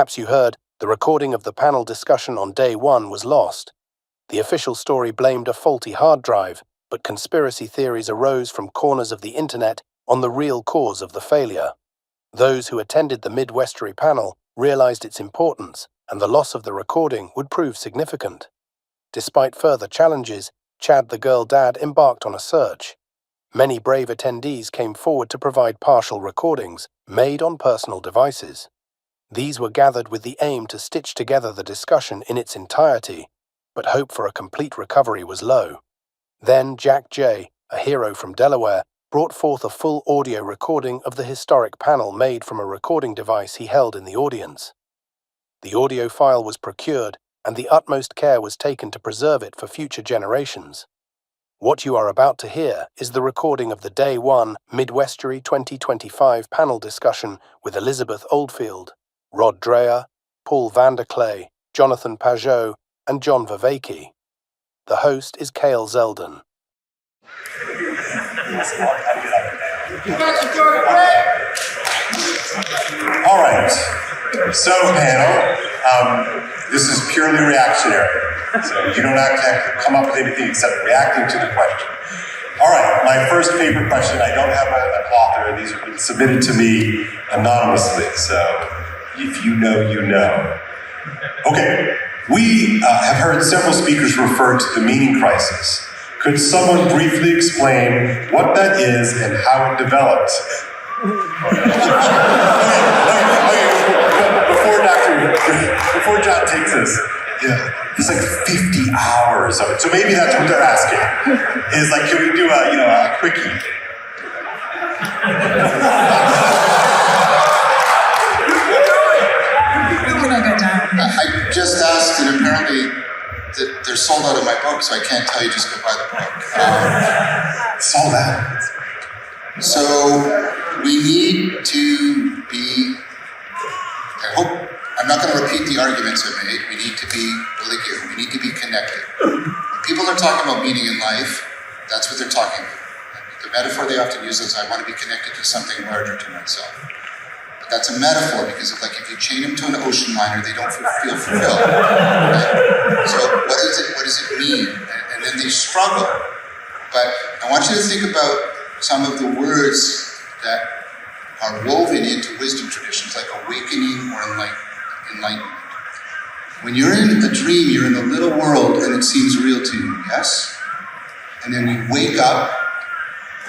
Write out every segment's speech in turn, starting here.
Perhaps you heard, the recording of the panel discussion on day one was lost. The official story blamed a faulty hard drive, but conspiracy theories arose from corners of the internet on the real cause of the failure. Those who attended the Midwestuary panel realized its importance, and the loss of the recording would prove significant. Despite further challenges, Chad the Girl Dad embarked on a search. Many brave attendees came forward to provide partial recordings, made on personal devices. These were gathered with the aim to stitch together the discussion in its entirety, but hope for a complete recovery was low. Then Jack J., a hero from Delaware, brought forth a full audio recording of the historic panel made from a recording device he held in the audience. The audio file was procured, and the utmost care was taken to preserve it for future generations. What you are about to hear is the recording of the Day 1 Midwestuary 2025 panel discussion with Elizabeth Oldfield, Rod Dreher, Paul Vanderklay, Jonathan Pageau, and John Vervaeke. The host is Kale Zelden. All right, so panel, this is purely reactionary. So you don't have to come up with anything except reacting to the question. All right, my first favorite question, I don't have an author, these have been submitted to me anonymously, so if you know, you know. Okay, we have heard several speakers refer to the meaning crisis. Could someone briefly explain what that is and how it developed? Before John takes this, there's like 50 hours of it. So maybe that's what they're asking. Is like, can we do a quickie? I just asked, and apparently they're sold out of my book, so I can't tell you just go buy the book. Sold out. So we need to be, I'm not going to repeat the arguments I made. We need to be really good. We need to be connected. When people are talking about meaning in life, that's what they're talking about. The metaphor they often use is, I want to be connected to something larger to myself. But that's a metaphor, because if you chain them to an ocean liner, they don't feel fulfilled. Right? So what does it mean? And then they struggle. But I want you to think about some of the words that are woven into wisdom traditions, like awakening or enlightenment. When you're in a dream, you're in a little world and it seems real to you, yes? And then we wake up,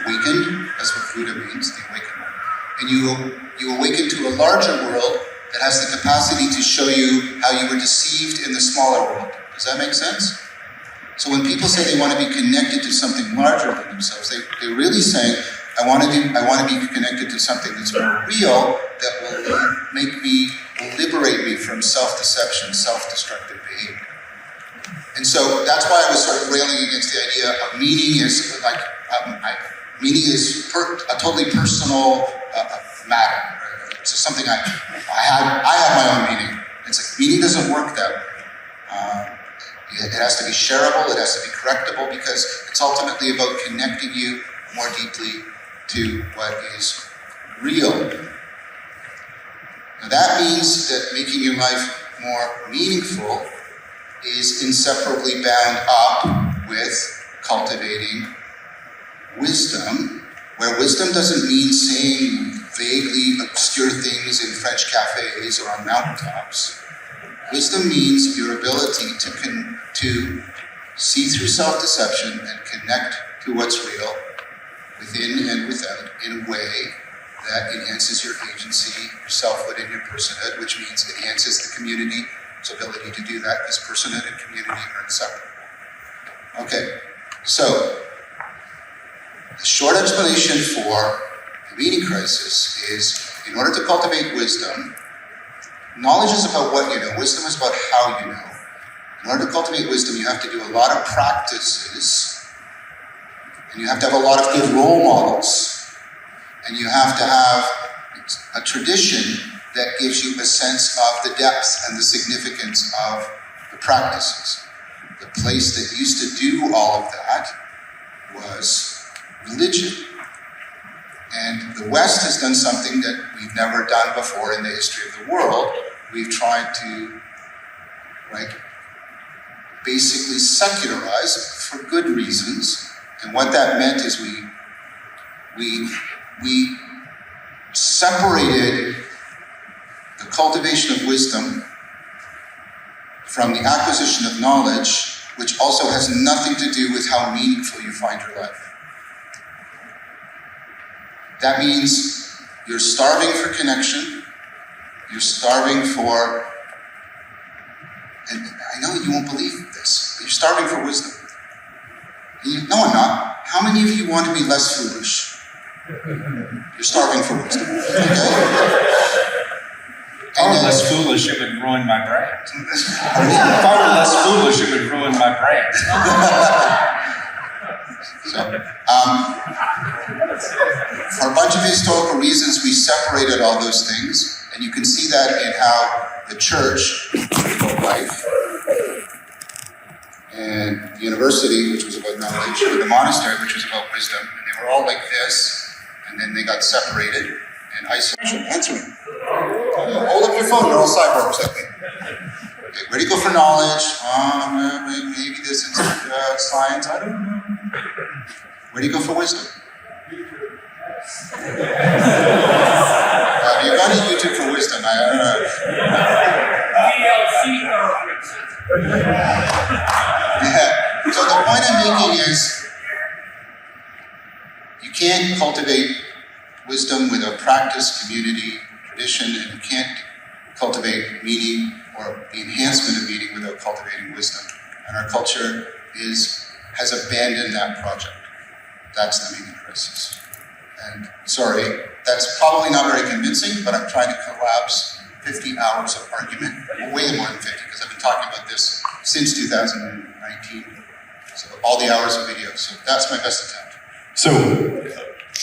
awakened, that's what Buddha means, the awakened one. And you awaken to a larger world that has the capacity to show you how you were deceived in the smaller world. Does that make sense? So when people say they want to be connected to something larger than themselves, they're really saying, I want to be connected to something that's more real, that will liberate me from self-deception, self-destructive behavior. And so that's why I was sort of railing against the idea of meaning is a totally personal matter. It's something I have my own meaning. It's like meaning doesn't work that way. It has to be shareable, it has to be correctable, because it's ultimately about connecting you more deeply to what is real. Now that means that making your life more meaningful is inseparably bound up with cultivating wisdom, where wisdom doesn't mean saying vaguely obscure things in French cafes or on mountaintops. Wisdom means your ability to see through self-deception and connect to what's real, within and without, in a way that enhances your agency, your selfhood, and your personhood, which means it enhances the community's ability to do that, because personhood and community are inseparable. Okay, so the short explanation for the meaning crisis is, in order to cultivate wisdom, knowledge is about what you know, wisdom is about how you know. In order to cultivate wisdom, you have to do a lot of practices, and you have to have a lot of good role models, and you have to have a tradition that gives you a sense of the depth and the significance of the practices. The place that used to do all of that was religion. And the West has done something that we've never done before in the history of the world, we've tried to, basically secularize for good reasons. And what that meant is we separated the cultivation of wisdom from the acquisition of knowledge, which also has nothing to do with how meaningful you find your life. That means you're starving for connection, you're starving for, and I know you won't believe this, but you're starving for wisdom. No, I'm not. How many of you want to be less foolish? You're starving for wisdom, okay? If I were less foolish, it would ruin my brand. If I were less foolish, it would ruin my brand. So, for a bunch of historical reasons, we separated all those things, and you can see that in how the church about life, and the university, which was about knowledge, and the monastery, which was about wisdom, and they were all like this, and then they got separated and isolated. Answer me. Hold up your phone, you're all cyborgs, I think. Okay, where do you go for knowledge? Maybe this is science, I don't know. Where do you go for wisdom? You got a YouTube for wisdom, I don't know. Yeah. So the point I'm making is, you can't cultivate wisdom without practice, community, tradition, and you can't cultivate meaning or the enhancement of meaning without cultivating wisdom. And our culture has abandoned that project. That's the meaning crisis. And sorry, that's probably not very convincing, but I'm trying to collapse 50 hours of argument, way more than 50, because I've been talking about this since 2019. So all the hours of video. So that's my best attempt. So,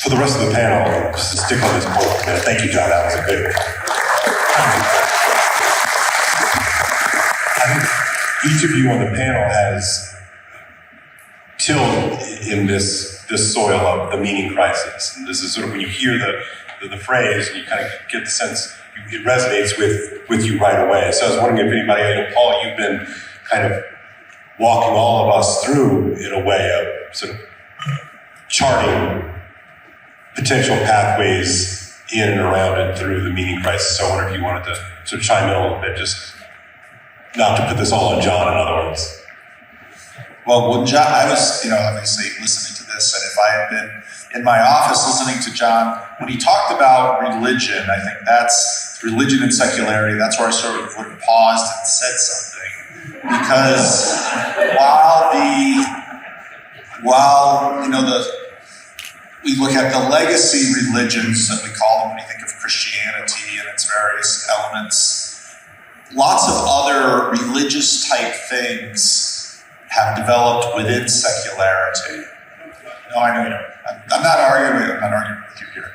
for the rest of the panel, just to stick on this point for a minute. Thank you, John. That was a good. I think each of you on the panel has tilled in this soil of the meaning crisis. And this is sort of when you hear the phrase, you kind of get the sense it resonates with you right away. So I was wondering if anybody, Paul, you've been kind of walking all of us through in a way of sort of charting potential pathways in and around and through the meaning crisis. So I wonder if you wanted to sort of chime in a little bit, just not to put this all on John, in other words. Well, when John, I was, obviously listening to this, and if I had been in my office listening to John, when he talked about religion, I think that's religion and secularity, that's where I sort of would have paused and said something. Because we look at the legacy religions that we call them when you think of Christianity and its various elements, lots of other religious type things have developed within secularity. No, I know you don't. I'm not arguing with you here.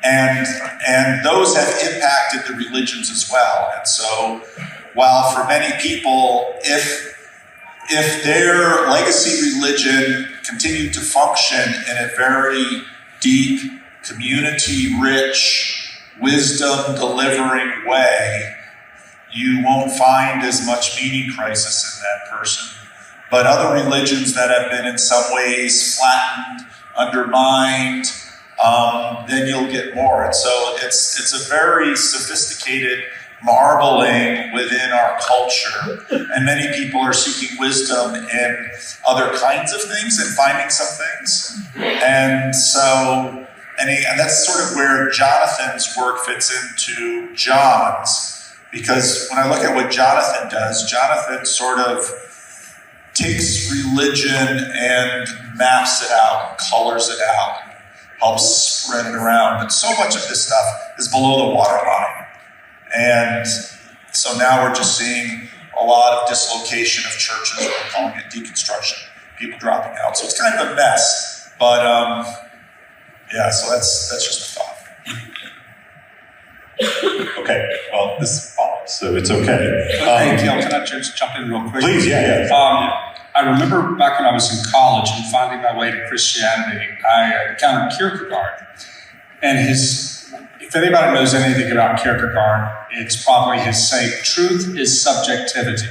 And those have impacted the religions as well. And so, while for many people, if their legacy religion continued to function in a very deep, community-rich, wisdom-delivering way, you won't find as much meaning crisis in that person. But other religions that have been in some ways flattened, undermined, then you'll get more. And so it's a very sophisticated marbling within our culture. And many people are seeking wisdom in other kinds of things and finding some things. And so, and that's sort of where Jonathan's work fits into John's. Because when I look at what Jonathan does, Jonathan sort of takes religion and maps it out, colors it out, helps spread it around. But so much of this stuff is below the waterline. And so now we're just seeing a lot of dislocation of churches. We're calling it deconstruction, people dropping out. So it's kind of a mess. But yeah, so that's just a thought. Okay, well, this follows, so it's okay. Hey, Kale, can I just jump in real quick? Please, yeah. I remember back when I was in college and finding my way to Christianity, I encountered Kierkegaard. And his if anybody knows anything about Kierkegaard, it's probably his saying, truth is subjectivity.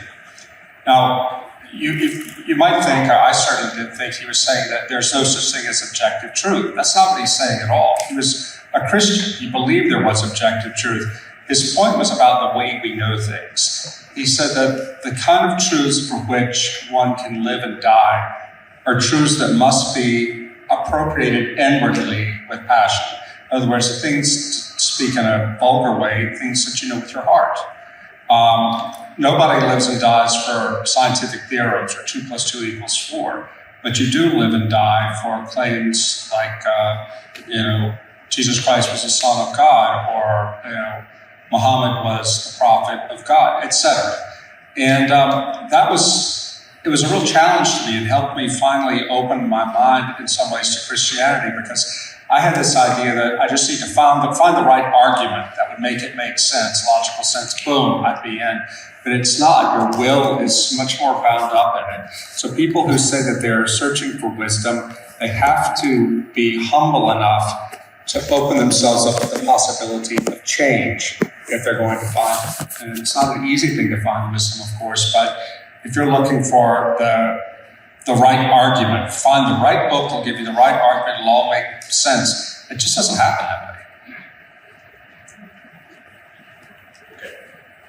Now, you might think, I certainly did think he was saying that there's no such thing as objective truth. That's not what he's saying at all. He was a Christian. He believed there was objective truth. His point was about the way we know things. He said that the kind of truths for which one can live and die are truths that must be appropriated inwardly with passion. In other words, the things, to speak in a vulgar way, things that you know with your heart. Nobody lives and dies for scientific theorems or 2 + 2 = 4, but you do live and die for claims like, Jesus Christ was the Son of God, or, Muhammad was the prophet of God, etc. And it was a real challenge to me. It helped me finally open my mind in some ways to Christianity, because I had this idea that I just need to find the right argument that would make it make sense, logical sense, boom, I'd be in. But it's not. Your will is much more bound up in it. So people who say that they're searching for wisdom, they have to be humble enough to open themselves up to the possibility of change if they're going to find it. And it's not an easy thing to find wisdom, of course, but if you're looking for the right argument, find the right book that'll give you the right argument, it'll all make sense. It just doesn't happen that way.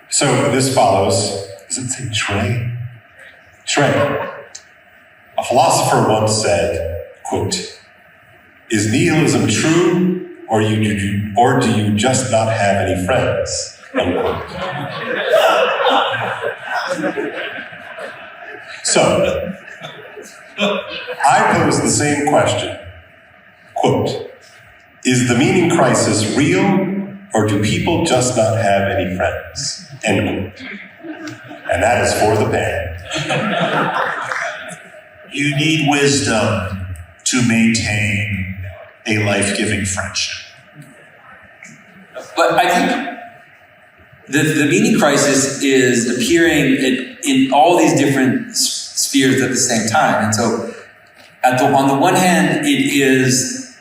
So this follows, does it say Trey? Trey. A philosopher once said, quote, "Is nihilism true, or do you just not have any friends?" Unquote. So, I pose the same question. Quote, "Is the meaning crisis real, or do people just not have any friends?" End quote. And that is for the panel. You need wisdom to maintain a life-giving friendship. But I think the meaning crisis is appearing in all these different spheres at the same time. And so on the one hand, it is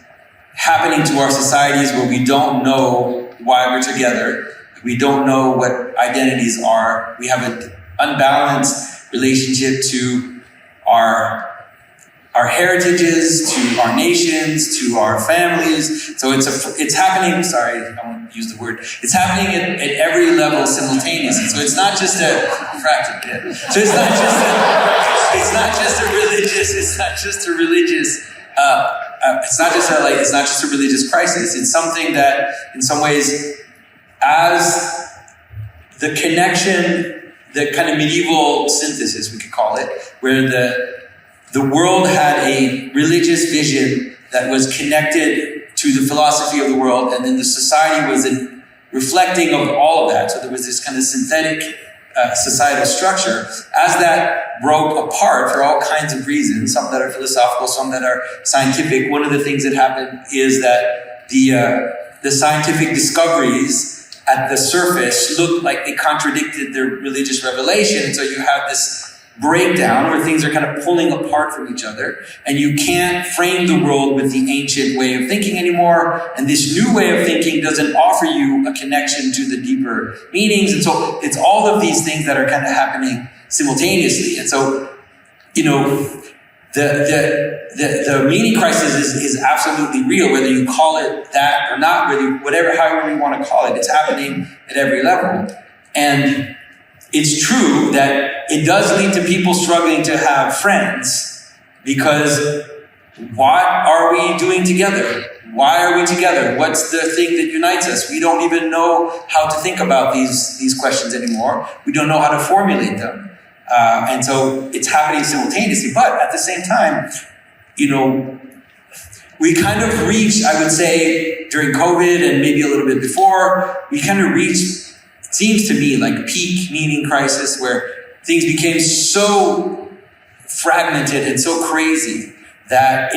happening to our societies where we don't know why we're together. We don't know what identities are. We have an unbalanced relationship to our heritages, to our nations, to our families. So it's happening, sorry, I won't use the word. It's happening at every level simultaneously. So it's not just a fractured bit. So it's not just a religious crisis. It's something that in some ways, as the connection, the kind of medieval synthesis, we could call it, where the world had a religious vision that was connected to the philosophy of the world, and then the society was a reflecting of all of that. So there was this kind of synthetic societal structure. As that broke apart for all kinds of reasons, some that are philosophical, some that are scientific, one of the things that happened is that the scientific discoveries at the surface looked like they contradicted the religious revelation. And so you have this breakdown where things are kind of pulling apart from each other, and you can't frame the world with the ancient way of thinking anymore, and this new way of thinking doesn't offer you a connection to the deeper meanings. And so it's all of these things that are kind of happening simultaneously. And so, the meaning crisis is absolutely real, whether you call it that or not, however you want to call it. It's happening at every level. And it's true that it does lead to people struggling to have friends, because what are we doing together? Why are we together? What's the thing that unites us? We don't even know how to think about these questions anymore. We don't know how to formulate them. And so it's happening simultaneously. But at the same time, we kind of reached, I would say, during COVID and maybe a little bit before, we kind of reached, seems to me, like peak meaning crisis, where things became so fragmented and so crazy that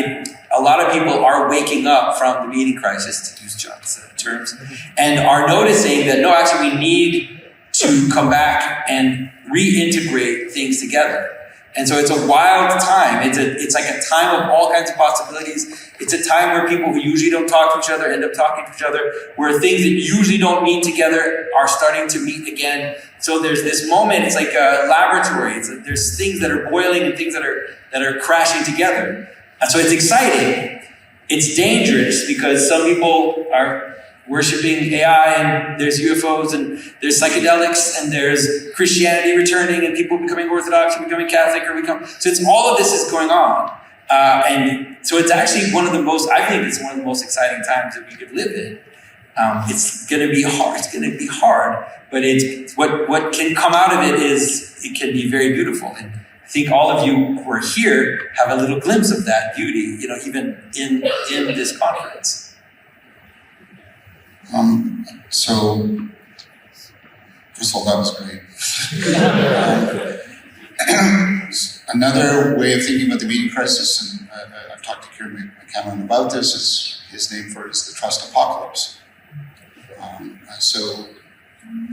a lot of people are waking up from the meaning crisis, to use John's terms, and are noticing that, no, actually we need to come back and reintegrate things together. And so it's a wild time. It's like a time of all kinds of possibilities. It's a time where people who usually don't talk to each other end up talking to each other, where things that usually don't meet together are starting to meet again. So there's this moment, it's like a laboratory. There's things that are boiling and things that are crashing together. And so it's exciting. It's dangerous because some people are worshiping AI and there's UFOs and there's psychedelics and there's Christianity returning and people becoming Orthodox and becoming Catholic so it's all of this is going on. And so it's actually I think it's one of the most exciting times that we could live in. It's going to be hard, but it's what can come out of it it can be very beautiful. And I think all of you who are here have a little glimpse of that beauty, even in this conference. So, first of all, that was great. Another way of thinking about the meaning crisis, and I've talked to Kieran McCameron about this, is his name for it is the trust apocalypse. So,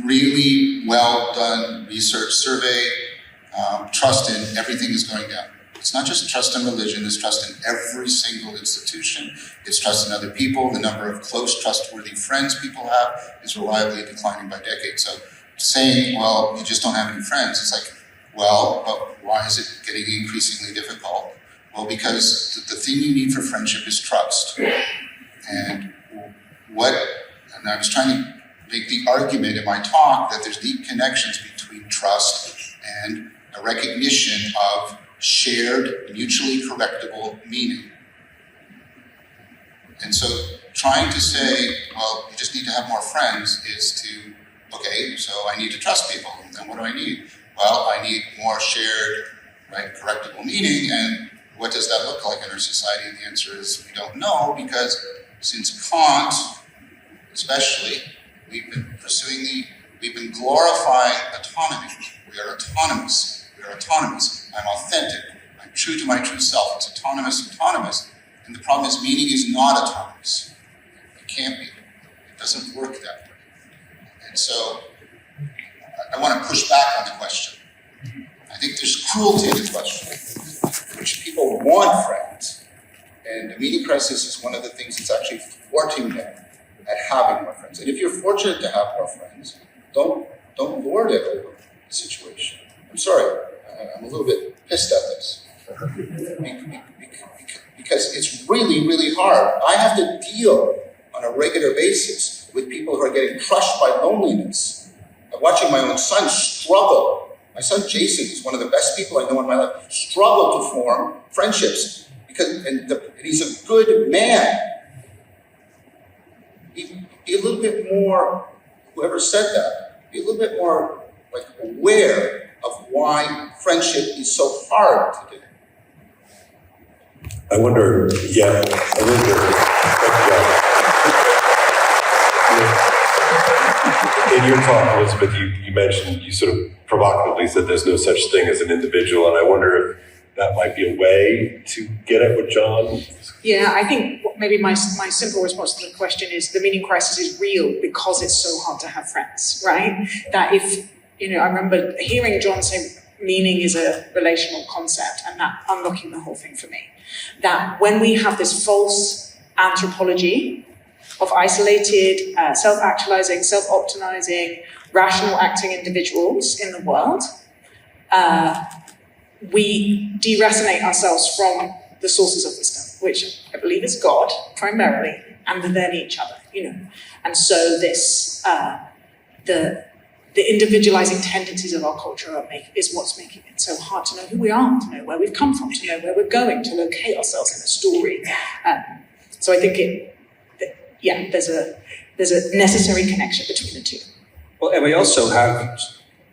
really well done research survey. Trust in everything is going down. It's not just trust in religion, it's trust in every single institution. It's trust in other people. The number of close, trustworthy friends people have is reliably declining by decades. So saying, well, you just don't have any friends, it's like, well, but why is it getting increasingly difficult? Well, because the thing you need for friendship is trust. And I was trying to make the argument in my talk that there's deep connections between trust and a recognition of shared, mutually correctable meaning. And so trying to say, well, you just need to have more friends is to, okay, so I need to trust people. Then what do I need? Well, I need more shared, correctable meaning. And what does that look like in our society? And the answer is we don't know, because since Kant, especially, we've been glorifying autonomy. We are autonomous. I'm authentic. I'm true to my true self. It's autonomous. And the problem is meaning is not autonomous. It can't be. It doesn't work that way. And so I want to push back on the question. I think there's cruelty in the question, which people want friends. And the meaning crisis is one of the things that's actually thwarting them at having more friends. And if you're fortunate to have more friends, don't lord it over the situation. I'm sorry, I'm a little bit pissed at this. Because it's really, really hard. I have to deal on a regular basis with people who are getting crushed by loneliness. I'm watching my own son struggle. My son Jason, who's one of the best people I know in my life, struggle to form friendships and he's a good man. Be a little bit more, whoever said that, be a little bit more aware of why friendship is so hard today. I wonder. In your talk, Elizabeth, you mentioned, you sort of provocatively said there's no such thing as an individual, and I wonder if that might be a way to get at what John... Yeah, I think maybe my simple response to the question is the meaning crisis is real because it's so hard to have friends, right? That if, I remember hearing John say meaning is a relational concept and that unlocking the whole thing for me. That when we have this false anthropology of isolated, self-actualizing, self-optimizing, rational acting individuals in the world, we deracinate ourselves from the sources of wisdom, which I believe is God primarily, and then each other, And so this, the individualizing tendencies of our culture is what's making it so hard to know who we are, to know where we've come from, to know where we're going, to locate ourselves in a story. So I think there's a necessary connection between the two. Well, and we also have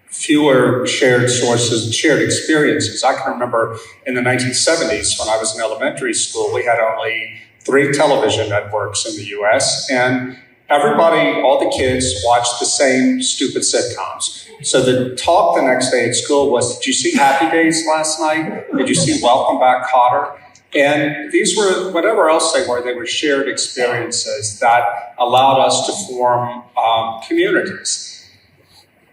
fewer shared sources, shared experiences. I can remember in the 1970s when I was in elementary school, we had only 3 television networks in the US, and everybody, all the kids, watched the same stupid sitcoms. So the talk the next day at school was, did you see Happy Days last night? Did you see Welcome Back, Kotter? And these were, whatever else they were shared experiences that allowed us to form communities.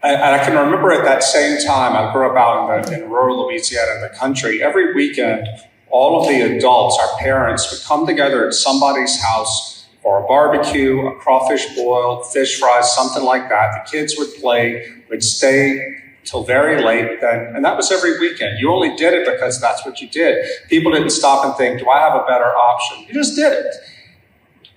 And I can remember at that same time, I grew up out in rural Louisiana in the country. Every weekend, all of the adults, our parents, would come together at somebody's house for a barbecue, a crawfish boil, fish fries, something like that. The kids would play, would stay till very late then, and that was every weekend. You only did it because that's what you did. People didn't stop and think, do I have a better option? You just did it.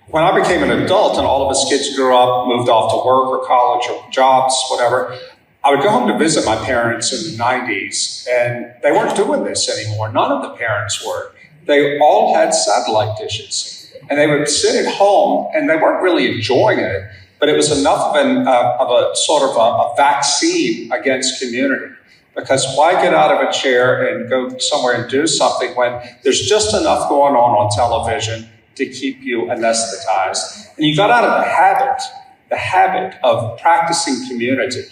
When I became an adult and all of us kids grew up, moved off to work or college or jobs, whatever, I would go home to visit my parents in the 90s, and they weren't doing this anymore. None of the parents were. They all had satellite dishes, and they would sit at home, and they weren't really enjoying it, but it was enough of a sort of a vaccine against community. Because why get out of a chair and go somewhere and do something when there's just enough going on television to keep you anesthetized? And you got out of the habit of practicing community.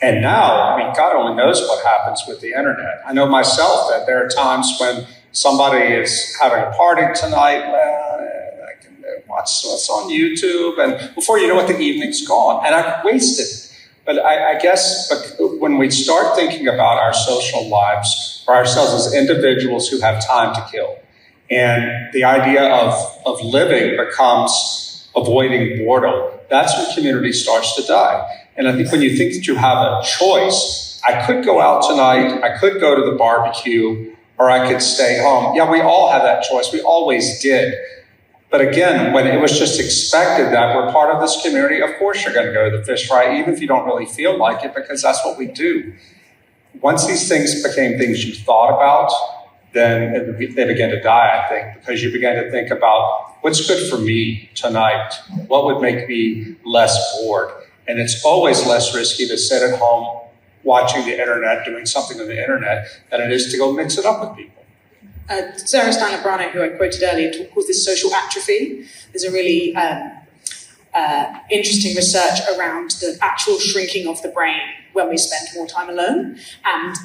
And now, I mean, God only knows what happens with the internet. I know myself that there are times when somebody is having a party tonight, well, I can watch what's on YouTube, and before you know it, the evening's gone, and I've wasted it. But I guess when we start thinking about our social lives for ourselves as individuals who have time to kill, and the idea of living becomes avoiding boredom, that's when community starts to die. And I think when you think that you have a choice, I could go out tonight, I could go to the barbecue, or I could stay home. Yeah, we all have that choice. We always did. But again, when it was just expected that we're part of this community, of course you're going to go to the fish fry, even if you don't really feel like it, because that's what we do. Once these things became things you thought about, then they began to die, I think, because you began to think about what's good for me tonight? What would make me less bored? And it's always less risky to sit at home watching the internet, doing something on the internet, than it is to go mix it up with people. Sarah Steiner Brano, who I quoted earlier, calls this social atrophy. There's a really interesting research around the actual shrinking of the brain when we spend more time alone, and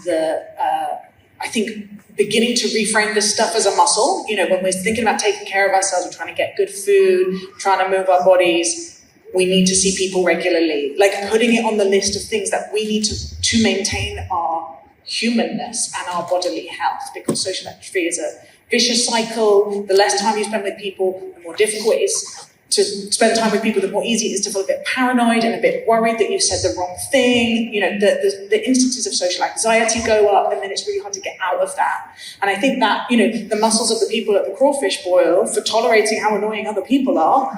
I think beginning to reframe this stuff as a muscle. You know, when we're thinking about taking care of ourselves, we're trying to get good food, trying to move our bodies, we need to see people regularly, like putting it on the list of things that we need to maintain our humanness and our bodily health, because social atrophy is a vicious cycle. The less time you spend with people, the more difficult it is to spend time with people, the more easy it is to feel a bit paranoid and a bit worried that you've said the wrong thing. You know, the instances of social anxiety go up, and then it's really hard to get out of that. And I think that, you know, the muscles of the people at the crawfish boil for tolerating how annoying other people are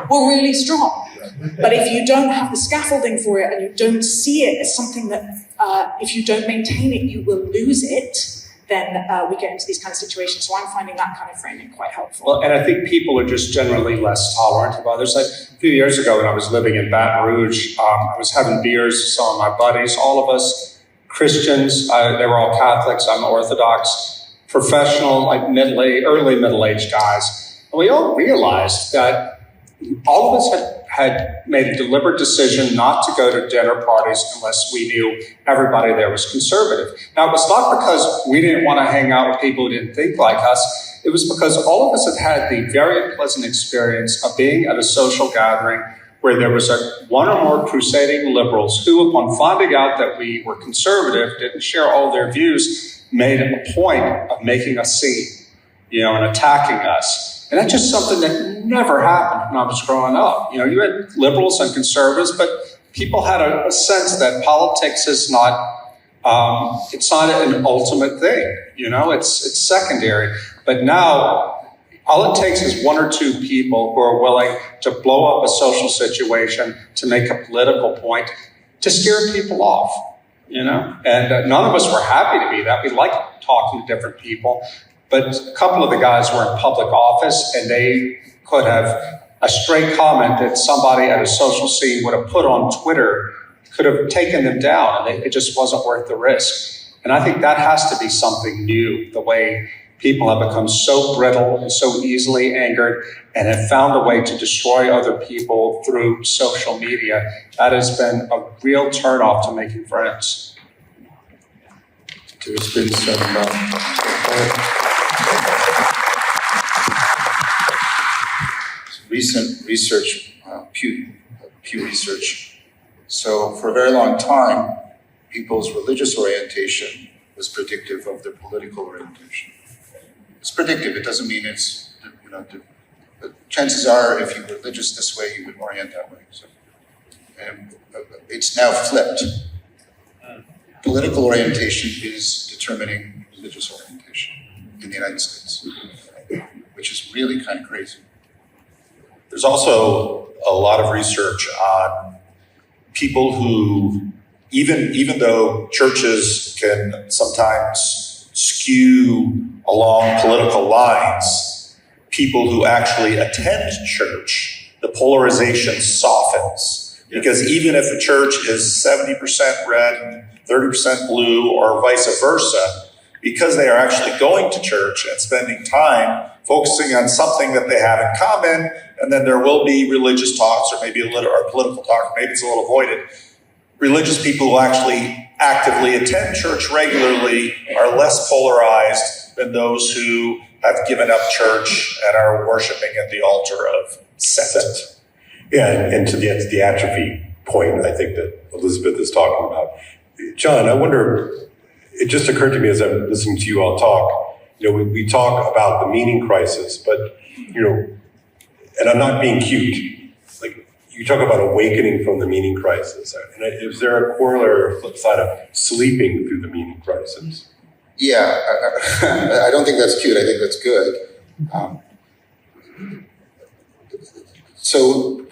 were really strong. But if you don't have the scaffolding for it and you don't see it as something that, if you don't maintain it, you will lose it, then we get into these kind of situations. So I'm finding that kind of framing quite helpful. Well, and I think people are just generally less tolerant of others. Like a few years ago when I was living in Baton Rouge, I was having beers with some of my buddies, all of us Christians. They were all Catholics. I'm Orthodox, professional, like early middle-aged guys. And we all realized that all of us had made a deliberate decision not to go to dinner parties unless we knew everybody there was conservative. Now, it was not because we didn't want to hang out with people who didn't think like us. It was because all of us had had the very unpleasant experience of being at a social gathering where there was one or more crusading liberals who, upon finding out that we were conservative, didn't share all their views, made a point of making a scene, you know, and attacking us. And that's just something that never happened when I was growing up. You know, you had liberals and conservatives, but people had a sense that politics is not, it's not an ultimate thing. You know, it's secondary. But now, all it takes is one or two people who are willing to blow up a social situation to make a political point to scare people off, you know? And none of us were happy to be that. We liked talking to different people. But a couple of the guys were in public office, and they could have a straight comment that somebody at a social scene would have put on Twitter could have taken them down, and it just wasn't worth the risk. And I think that has to be something new, the way people have become so brittle and so easily angered and have found a way to destroy other people through social media. That has been a real turnoff to making friends. There's been some... recent research, Pew Research, So for a very long time, people's religious orientation was predictive of their political orientation. It's predictive. It doesn't mean it's, but chances are, if you were religious this way, you would orient that way. So, and it's now flipped. Political orientation is determining religious orientation in the United States, which is really kind of crazy. There's also a lot of research on people who, even though churches can sometimes skew along political lines, people who actually attend church, the polarization softens. Because even if a church is 70% red and 30% blue or vice versa, because they are actually going to church and spending time focusing on something that they have in common, and then there will be religious talks or maybe or political talk, maybe it's a little avoided. Religious people who actually actively attend church regularly are less polarized than those who have given up church and are worshiping at the altar of sect. Yeah, and to the atrophy point, I think that Elizabeth is talking about. John, I wonder, it just occurred to me as I'm listening to you all talk, we talk about the meaning crisis, but, and I'm not being cute, like you talk about awakening from the meaning crisis. And is there a corollary or flip side of sleeping through the meaning crisis? Yeah, I don't think that's cute. I think that's good. So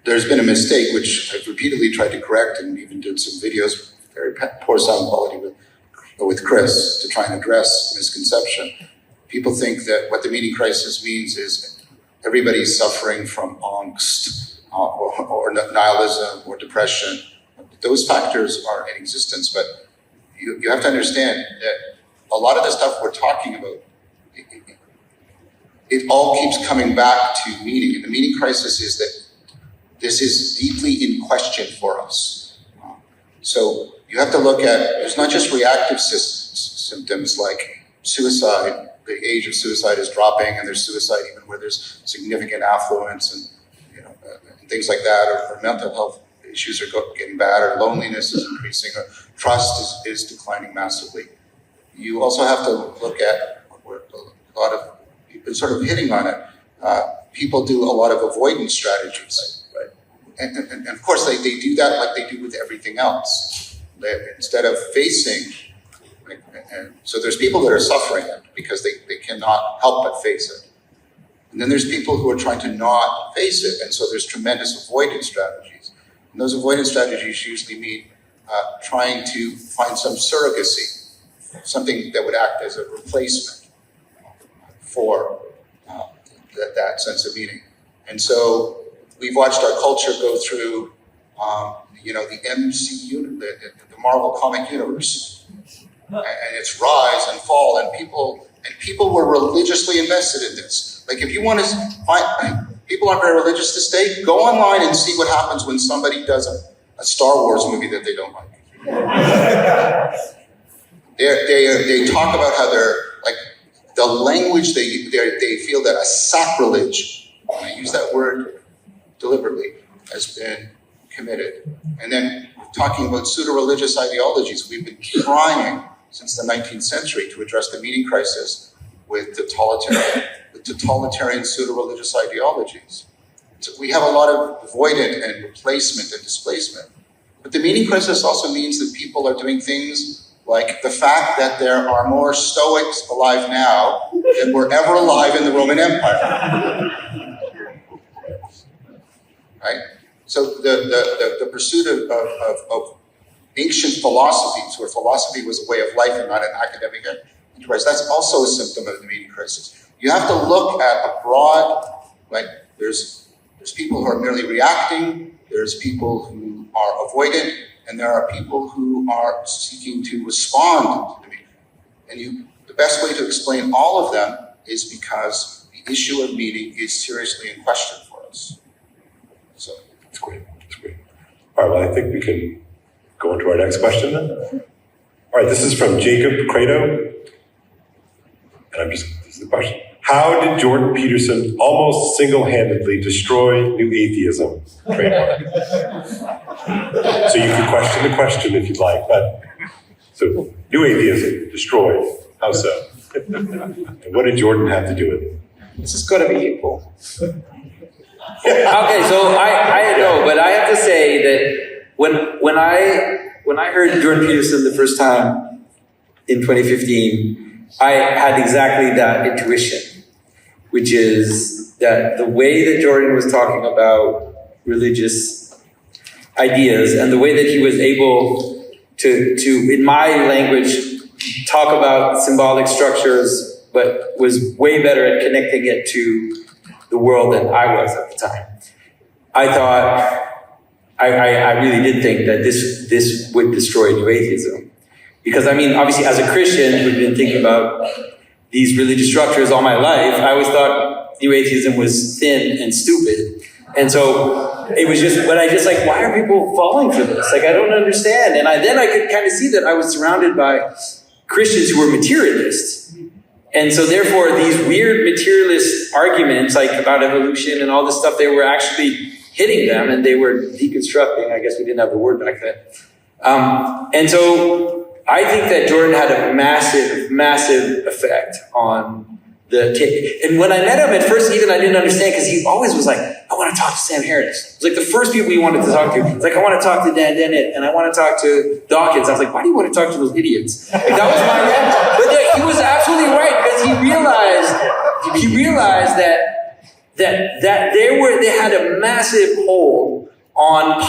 there's been a mistake, which I've repeatedly tried to correct and even did some videos, very poor sound quality with Chris to try and address misconception. People think that what the meaning crisis means is everybody's suffering from angst or nihilism or depression. Those factors are in existence, but you have to understand that a lot of the stuff we're talking about, it all keeps coming back to meaning. And the meaning crisis is that this is deeply in question for us. So you have to look at, there's not just reactive symptoms like suicide. The age of suicide is dropping, and there's suicide even where there's significant affluence and and things like that, or mental health issues are getting bad, or loneliness is increasing, or trust is declining massively. You also have to look at where a lot of people sort of hitting on it. People do a lot of avoidance strategies, right? And of course they do that like they do with everything else. Instead of facing, and so there's people that are suffering because they cannot help but face it. And then there's people who are trying to not face it, and so there's tremendous avoidance strategies. And those avoidance strategies usually mean trying to find some surrogacy, something that would act as a replacement for that sense of meaning. And so we've watched our culture go through, the MCU, the Marvel comic universe, and its rise and fall, and people were religiously invested in this. Like, if you want to find, people aren't very religious this day, go online and see what happens when somebody does a Star Wars movie that they don't like. They talk about how they're, like, the language they feel that a sacrilege, and I use that word deliberately, has been committed. And then talking about pseudo-religious ideologies, we've been trying since the 19th century to address the meaning crisis with totalitarian pseudo-religious ideologies. So we have a lot of avoidant and replacement and displacement. But the meaning crisis also means that people are doing things like the fact that there are more Stoics alive now than were ever alive in the Roman Empire. Right? So the pursuit of ancient philosophies, where philosophy was a way of life and not an academic enterprise, that's also a symptom of the meaning crisis. You have to look at a broad, like, there's people who are merely reacting, there's people who are avoidant, and there are people who are seeking to respond to the meaning. And the best way to explain all of them is because the issue of meaning is seriously in question for us. So that's great. All right, well, I think we can go on to our next question then. All right, this is from Jacob Credo. And this is the question. How did Jordan Peterson almost single-handedly destroy New Atheism? Trademark. So you can question the question if you'd like, but so new atheism destroyed. How so? And what did Jordan have to do with it? This has got to be equal. Okay, so I know, but I have to say that when I heard Jordan Peterson the first time in 2015, I had exactly that intuition, which is that the way that Jordan was talking about religious ideas and the way that he was able to in my language, talk about symbolic structures, but was way better at connecting it to the world than I was at the time. I thought, I really did think that this would destroy New Atheism. Because I mean, obviously as a Christian who'd been thinking about these religious structures all my life, I always thought New Atheism was thin and stupid. And so it was just, but I just like, why are people falling for this? Like, I don't understand. And then I could kind of see that I was surrounded by Christians who were materialists. And so therefore these weird materialist arguments like about evolution and all this stuff, they were actually hitting them and they were deconstructing. I guess we didn't have the word back then. And so I think that Jordan had a massive, massive effect on the take. And when I met him at first, even I didn't understand because he always was like, I want to talk to Sam Harris. It was like the first people he wanted to talk to. It's like, I want to talk to Dan Dennett and I want to talk to Dawkins. I was like, why do you want to talk to those idiots? Like, that was my reaction. But he was absolutely right because he realized that they had a massive hold on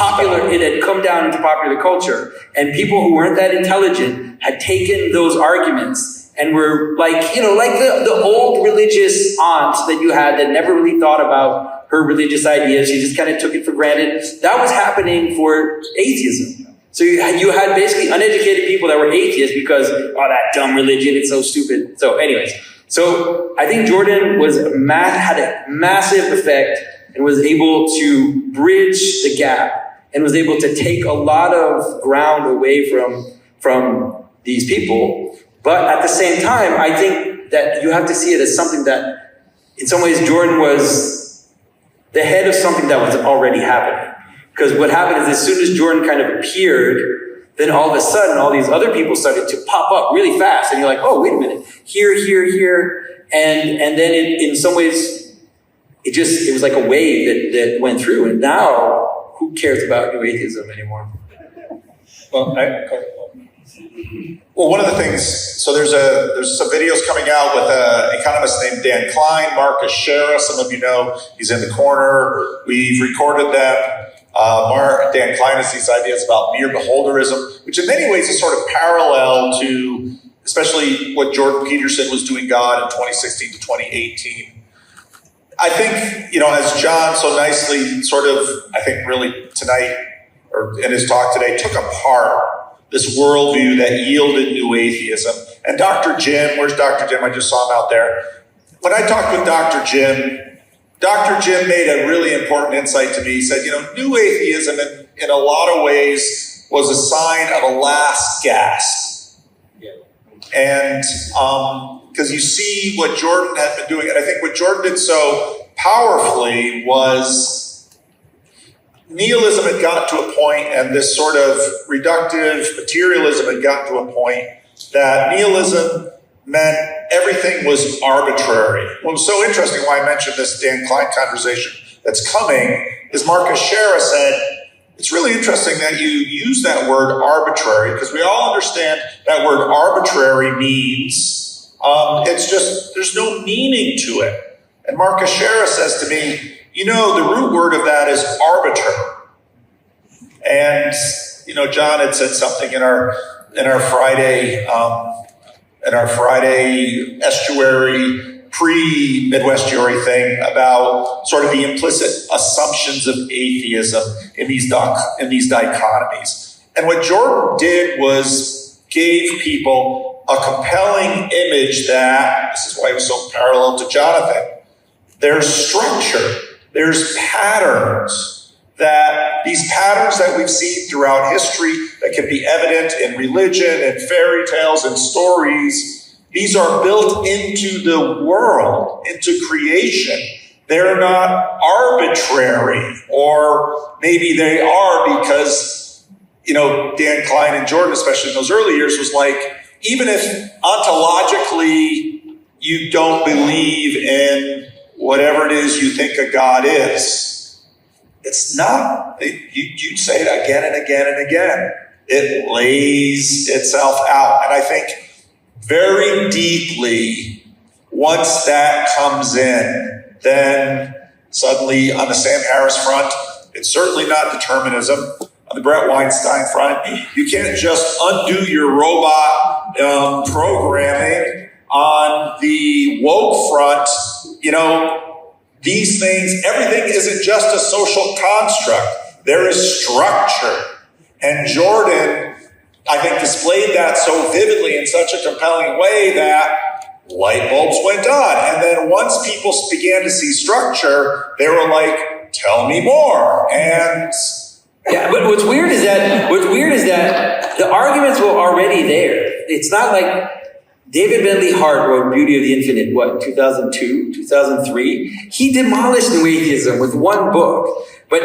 it had come down into popular culture. And people who weren't that intelligent had taken those arguments and were like, like the old religious aunt that you had that never really thought about her religious ideas. She just kind of took it for granted. That was happening for atheism. So you had basically uneducated people that were atheists because, that dumb religion, it's so stupid. So anyways, so I think Jordan had a massive effect and was able to bridge the gap and was able to take a lot of ground away from these people. But at the same time, I think that you have to see it as something that, in some ways, Jordan was the head of something that was already happening. Because what happened is as soon as Jordan kind of appeared, then all of a sudden, all these other people started to pop up really fast. And you're like, oh, wait a minute, here. And then in some ways, it was like a wave that went through. And now, who cares about New Atheism anymore? Well, one of the things, so there's some videos coming out with an economist named Dan Klein, Marcus Scherer, some of you know, he's in the corner. We've recorded them. Dan Klein has these ideas about mere beholderism, which in many ways is sort of parallel to, especially what Jordan Peterson was doing God in 2016 to 2018. I think, as John so nicely sort of, I think really tonight, or in his talk today, took apart this worldview that yielded New Atheism. And Dr. Jim, where's Dr. Jim? I just saw him out there. When I talked with Dr. Jim made a really important insight to me. He said, New Atheism in a lot of ways was a sign of a last gasp. Yeah. And because you see what Jordan had been doing, and I think what Jordan did so powerfully was nihilism had gotten to a point, and this sort of reductive materialism had gotten to a point that nihilism meant everything was arbitrary. What was so interesting, why I mentioned this Dan Klein conversation that's coming, is Marcus Scherer said, it's really interesting that you use that word arbitrary, because we all understand that word arbitrary means, it's just, there's no meaning to it. And Marcus Scherer says to me, the root word of that is arbiter. And, John had said something in our Friday estuary, pre-Midwestuary thing about sort of the implicit assumptions of atheism in these dichotomies. And what Jordan did was gave people a compelling image that, this is why it was so parallel to Jonathan, there's structure, there's patterns, that these patterns that we've seen throughout history that can be evident in religion and fairy tales and stories, these are built into the world, into creation, they're not arbitrary, or maybe they are because, Dan Klein and Jordan, especially in those early years, was like, even if ontologically you don't believe in whatever it is you think a God is, it's not, you'd say it again and again and again. It lays itself out. And I think very deeply, once that comes in, then suddenly on the Sam Harris front, it's certainly not determinism. On the Brett Weinstein front, you can't just undo your robot programming. On the woke front, these things, everything isn't just a social construct. There is structure. And Jordan, I think, displayed that so vividly in such a compelling way that light bulbs went on. And then once people began to see structure, they were like, tell me more. And yeah, but what's weird is that the arguments were already there. It's not like David Bentley Hart wrote Beauty of the Infinite, 2002, 2003? He demolished New Atheism with one book. But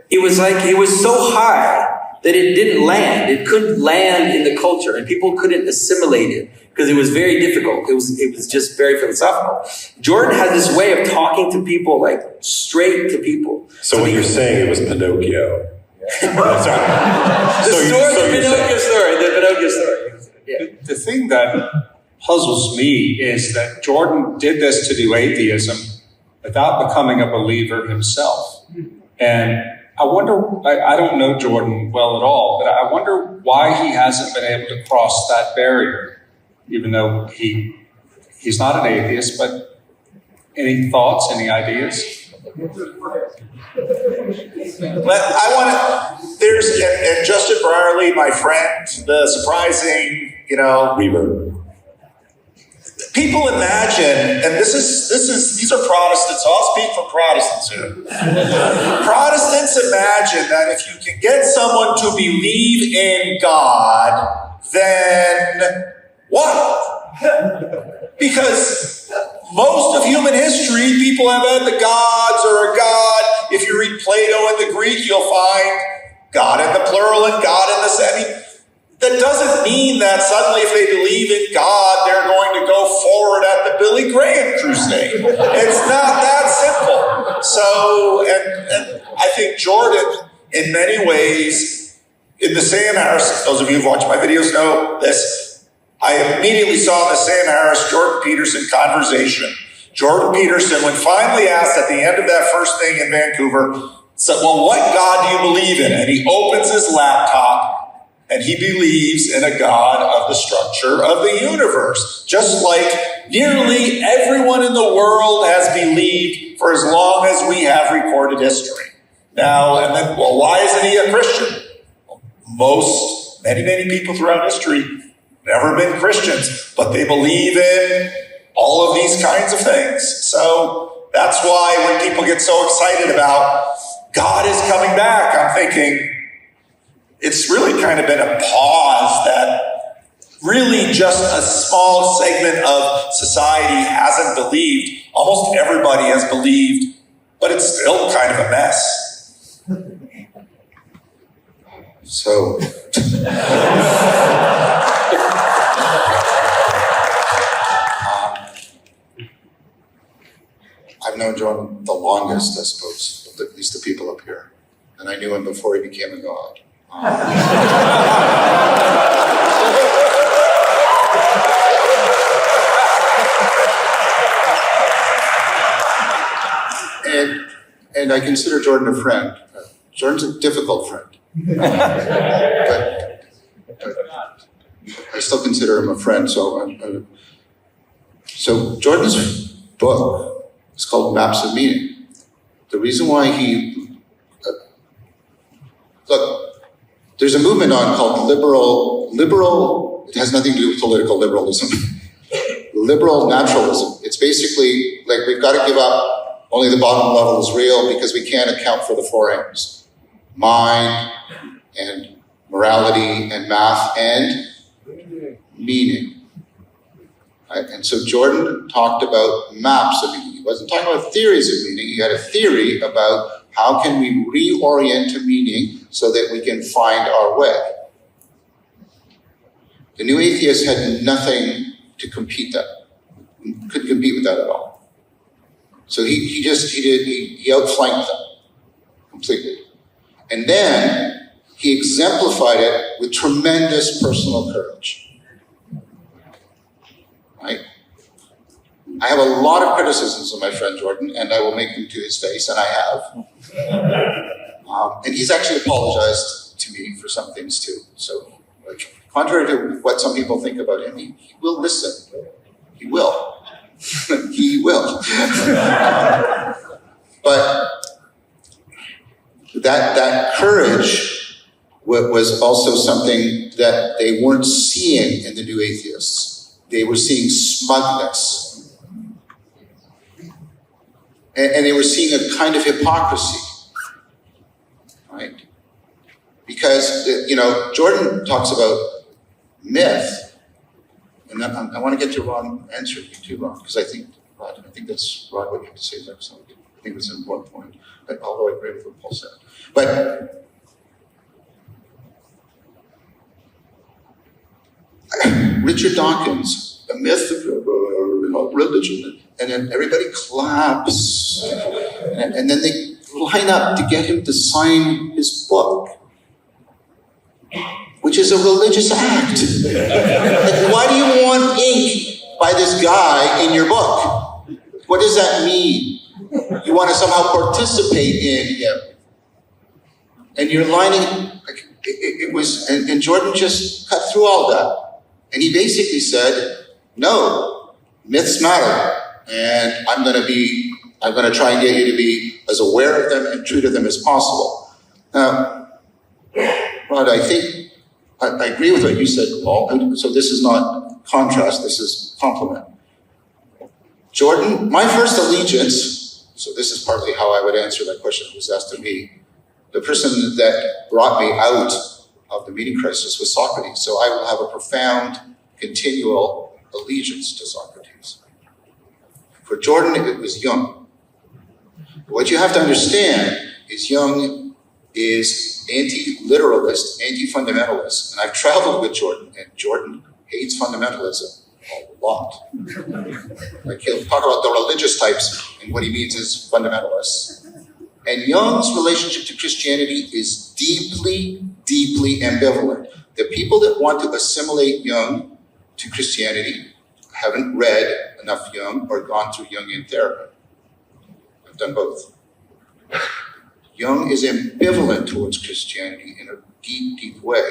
it was so high that it didn't land. It couldn't land in the culture, and people couldn't assimilate it because it was very difficult. It was just very philosophical. Jordan had this way of talking to people, like straight to people. So what you're saying, it was Pinocchio. The Pinocchio story. Yeah. The thing that puzzles me is that Jordan did this to New Atheism without becoming a believer himself. And I wonder, I don't know Jordan well at all, but I wonder why he hasn't been able to cross that barrier, even though he's not an atheist. But any thoughts, any ideas? And Justin Brierley, my friend, the surprising, Reverb. People imagine, and these are Protestants, so I'll speak for Protestants here. Protestants imagine that if you can get someone to believe in God, then what? Because most of human history, people have had the gods or a god. If you read Plato in the Greek, you'll find God in the plural and God in the singular. That doesn't mean that suddenly if they believe in God, they're going to go forward at the Billy Graham crusade. It's not that simple. So, and I think Jordan, in many ways, in the Sam Harris, those of you who've watched my videos know this, I immediately saw in the Sam Harris, Jordan Peterson conversation. Jordan Peterson, when finally asked at the end of that first thing in Vancouver, said, well, what God do you believe in? And he opens his laptop, and he believes in a God of the structure of the universe, just like nearly everyone in the world has believed for as long as we have recorded history. Now, and then, well, why isn't he a Christian? Many people throughout history never been Christians, but they believe in all of these kinds of things. So that's why when people get so excited about God is coming back, I'm thinking, it's really kind of been a pause that really just a small segment of society hasn't believed. Almost everybody has believed, but it's still kind of a mess. So, I've known John the longest, I suppose, of at least the people up here. And I knew him before he became a god. And I consider Jordan a friend. Jordan's a difficult friend. but I still consider him a friend. So Jordan's book is called Maps of Meaning. The reason why look, there's a movement on called liberal, it has nothing to do with political liberalism. Liberal naturalism. It's basically like we've got to give up, only the bottom level is real because we can't account for the four M's. Mind and morality and math and meaning. Right? And so Jordan talked about maps of meaning. He wasn't talking about theories of meaning. He had a theory about how can we reorient to meaning so that we can find our way. The new atheist had nothing to compete that. Couldn't compete with that at all. So he outflanked them completely. And then he exemplified it with tremendous personal courage. Right? I have a lot of criticisms of my friend Jordan, and I will make them to his face, and I have. And he's actually apologized to me for some things too. So, like, contrary to what some people think about him, he will listen. He will. He will. But that courage was also something that they weren't seeing in the new atheists. They were seeing smugness. And they were seeing a kind of hypocrisy, right? Because, Jordan talks about myth, and I want to get to Ron answering you too, Ron, because I think that's Ron, what you have to say is excellent. I think it's an important point, although I agree with what Paul said. But Richard Dawkins, a myth of religion, and then everybody claps, and then they line up to get him to sign his book, which is a religious act. Like, why do you want ink by this guy in your book? What does that mean? You want to somehow participate in him. And you're lining, like, it was, and Jordan just cut through all that. And he basically said, no, myths matter. And I'm going to try and get you to be as aware of them and true to them as possible. Now, Rod, I think, I agree with what you said, Paul. So this is not contrast, this is compliment. Jordan, my first allegiance, so this is partly how I would answer that question that was asked of me. The person that brought me out of the meaning crisis was Socrates. So I will have a profound, continual allegiance to Socrates. For Jordan, it was Jung. What you have to understand is Jung is anti-literalist, anti-fundamentalist. And I've traveled with Jordan, and Jordan hates fundamentalism a lot. Like, he'll talk about the religious types, and what he means is fundamentalists. And Jung's relationship to Christianity is deeply, deeply ambivalent. The people that want to assimilate Jung to Christianity haven't read enough Jung or gone through Jungian therapy. I've done both. Jung is ambivalent towards Christianity in a deep, deep way.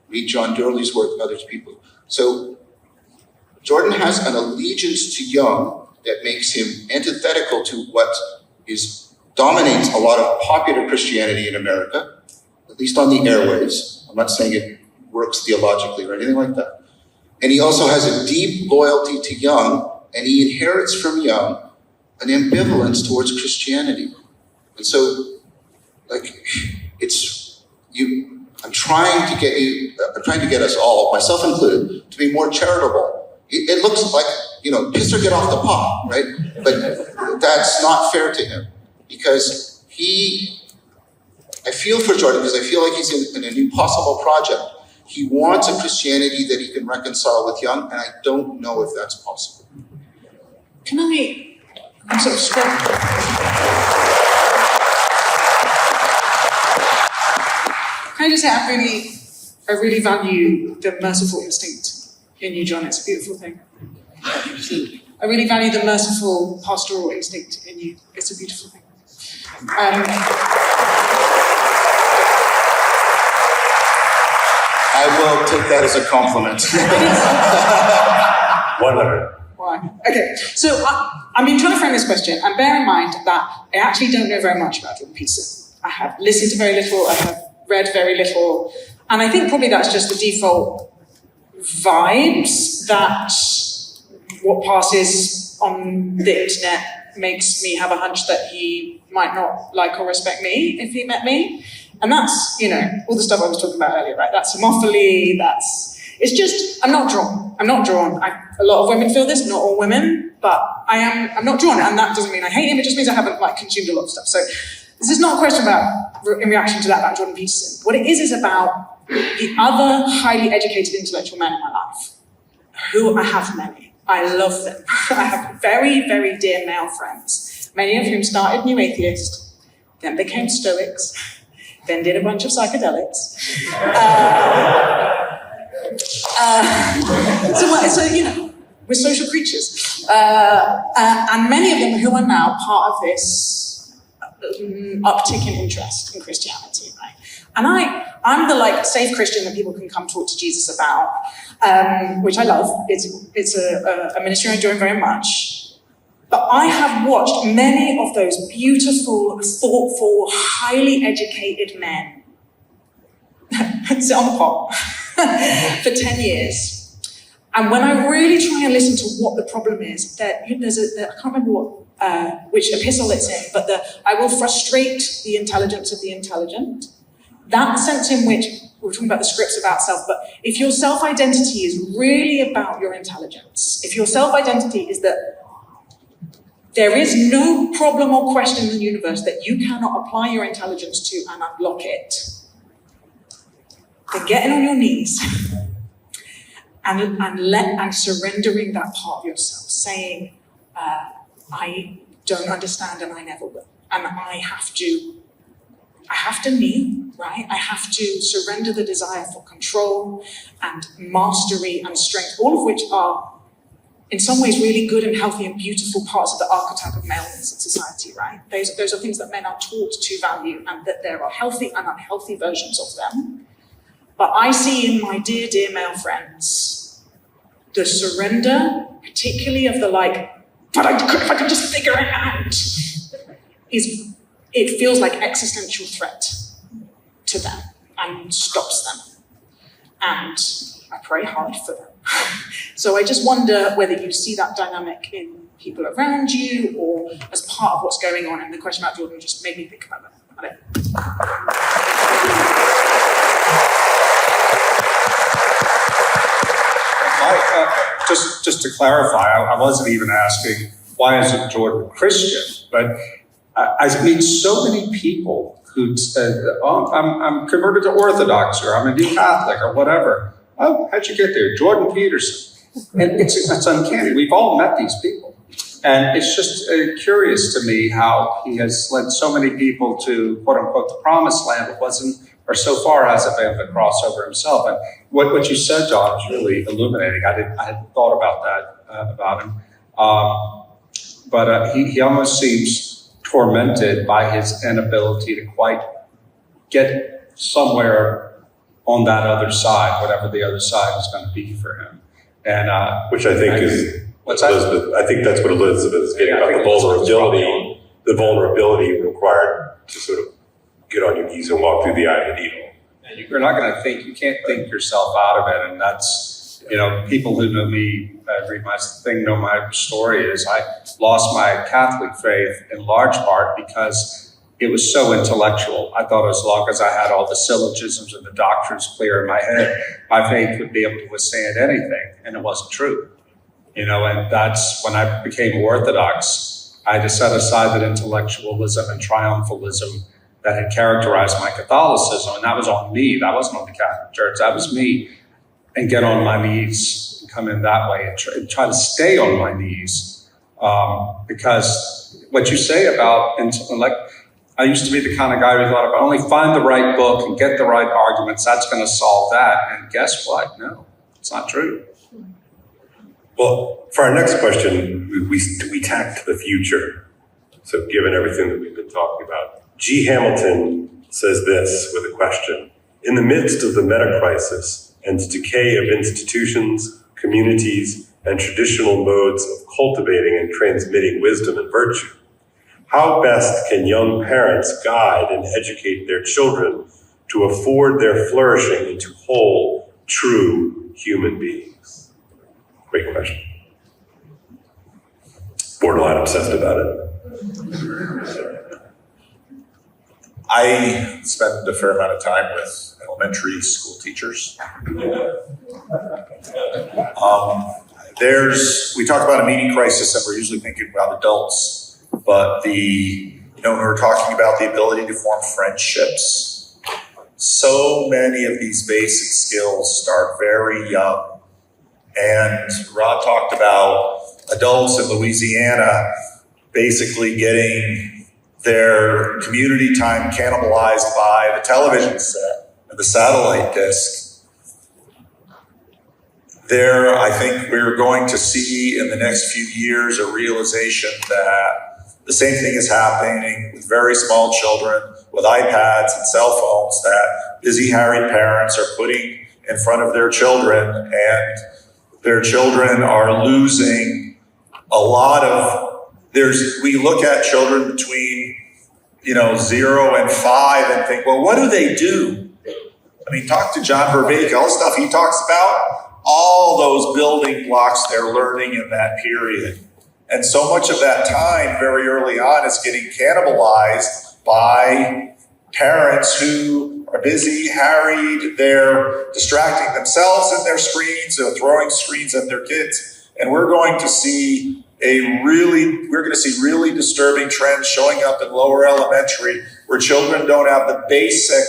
Read John Durley's work, others people. So Jordan has an allegiance to Jung that makes him antithetical to what dominates a lot of popular Christianity in America, at least on the airwaves. I'm not saying it works theologically or anything like that. And he also has a deep loyalty to Jung, and he inherits from Jung an ambivalence towards Christianity. And so, like, I'm trying to get us all, myself included, to be more charitable. It looks like, piss or get off the pot, right? But that's not fair to him, because I feel for Jordan, because I feel like he's in an impossible project. He wants a Christianity that he can reconcile with Jung, and I don't know if that's possible. I'm sort of struck. Can I just say, I really value the merciful instinct in you, John. It's a beautiful thing. I really value the merciful pastoral instinct in you. It's a beautiful thing. I will take that as a compliment. 100. Why? Okay, so I've been trying to frame this question, and bear in mind that I actually don't know very much about Jordan Peterson. I have listened to very little, I have read very little, and I think probably that's just the default vibes that what passes on the internet makes me have a hunch that he might not like or respect me if he met me. And that's, all the stuff I was talking about earlier, right? That's homophily, that's, It's just, I'm not drawn. A lot of women feel this, not all women, but I'm not drawn, and that doesn't mean I hate him, it just means I haven't consumed a lot of stuff. So this is not a question in reaction to that about Jordan Peterson. What it is about the other highly educated intellectual men in my life, who I have many. I love them. I have very, very dear male friends, many of whom started New Atheist, then became Stoics, then did a bunch of psychedelics. So we're social creatures. And many of them who are now part of this uptick in interest in Christianity, right? And I'm the safe Christian that people can come talk to Jesus about, which I love. It's a ministry I enjoy very much. But I have watched many of those beautiful, thoughtful, highly educated men sit on the pot for 10 years. And when I really try and listen to what the problem is, that I can't remember which epistle it's in, but I will frustrate the intelligence of the intelligent. That sense in which, we're talking about the scripts about self, but if your self-identity is really about your intelligence, if your self-identity is that there is no problem or question in the universe that you cannot apply your intelligence to and unlock it, then getting on your knees and surrendering that part of yourself, saying, I don't understand and I never will. And I have to kneel, right? I have to surrender the desire for control and mastery and strength, all of which are in some ways really good and healthy and beautiful parts of the archetype of maleness in society, right? Those are things that men are taught to value, and that there are healthy and unhealthy versions of them. But I see in my dear, dear male friends, the surrender, particularly of the but if I could just figure it out, it feels like existential threat to them and stops them. And I pray hard for them. So I just wonder whether you see that dynamic in people around you or as part of what's going on. And the question about Jordan just made me think about that. Just to clarify, I wasn't even asking why isn't Jordan Christian, but I meet so many people who say, I'm converted to Orthodox, or I'm a new Catholic, or whatever. Oh, how'd you get there? Jordan Peterson. And it's uncanny. We've all met these people. And it's just curious to me how he has led so many people to, quote unquote, the promised land. It wasn't, or so far hasn't been the crossover himself. And what you said, John, is really illuminating. I hadn't thought about that, about him. But he almost seems tormented by his inability to quite get somewhere on that other side, whatever the other side is going to be for him. And which I think is what's that? Elizabeth. I think that's what Elizabeth is getting about the vulnerability required to sort of get on your knees and walk through the eye of the needle. You're not going to think, you can't think yourself out of it. And that's, people who know me, read my thing, know my story is I lost my Catholic faith in large part because it was so intellectual. I thought as long as I had all the syllogisms and the doctrines clear in my head, my faith would be able to withstand anything. And it wasn't true. And that's when I became Orthodox. I had to set aside that intellectualism and triumphalism that had characterized my Catholicism. And that was on me. That wasn't on the Catholic Church. That was me. And get on my knees and come in that way and try to stay on my knees. Because what you say about I used to be the kind of guy who thought if I only find the right book and get the right arguments, that's going to solve that. And guess what? No, it's not true. Well, for our next question, we tack to the future. So given everything that we've been talking about, G. Hamilton says this with a question. In the midst of the meta-crisis and decay of institutions, communities, and traditional modes of cultivating and transmitting wisdom and virtue, how best can young parents guide and educate their children to afford their flourishing into whole, true human beings? Great question. Borderline obsessed about it. I spend a fair amount of time with elementary school teachers. We talk about a meaning crisis, and we're usually thinking about adults, but when we're talking about the ability to form friendships, so many of these basic skills start very young. And Rod talked about adults in Louisiana basically getting their community time cannibalized by the television set and the satellite disc. I think we're going to see in the next few years a realization that the same thing is happening with very small children with iPads and cell phones that busy, harried parents are putting in front of their children, and their children are losing a lot of, we look at children between, 0 and 5 and think, well, what do they do? I mean, talk to John Vervaeke, all the stuff he talks about, all those building blocks they're learning in that period. And so much of that time very early on is getting cannibalized by parents who are busy, harried, they're distracting themselves in their screens, they're throwing screens at their kids. And we're going to see really disturbing trends showing up in lower elementary where children don't have the basic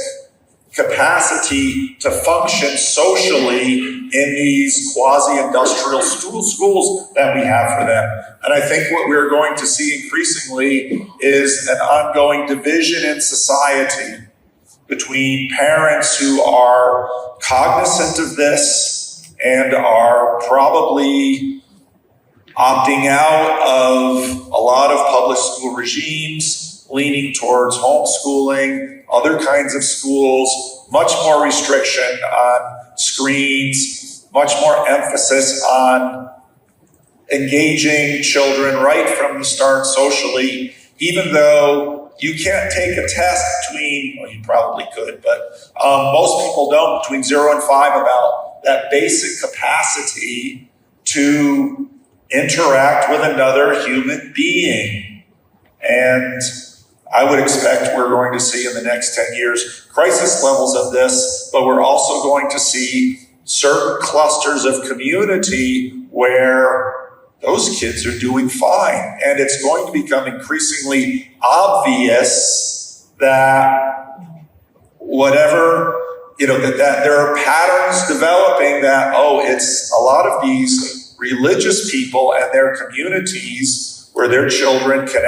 capacity to function socially in these quasi-industrial schools that we have for them. And I think what we're going to see increasingly is an ongoing division in society between parents who are cognizant of this and are probably opting out of a lot of public school regimes, leaning towards homeschooling, other kinds of schools, much more restriction on screens, much more emphasis on engaging children right from the start socially, even though you can't take a test well, you probably could, but most people don't, between 0 and 5 about that basic capacity to interact with another human being. And I would expect we're going to see in the next 10 years crisis levels of this, but we're also going to see certain clusters of community where those kids are doing fine. And it's going to become increasingly obvious that that there are patterns developing that, it's a lot of these religious people and their communities where their children can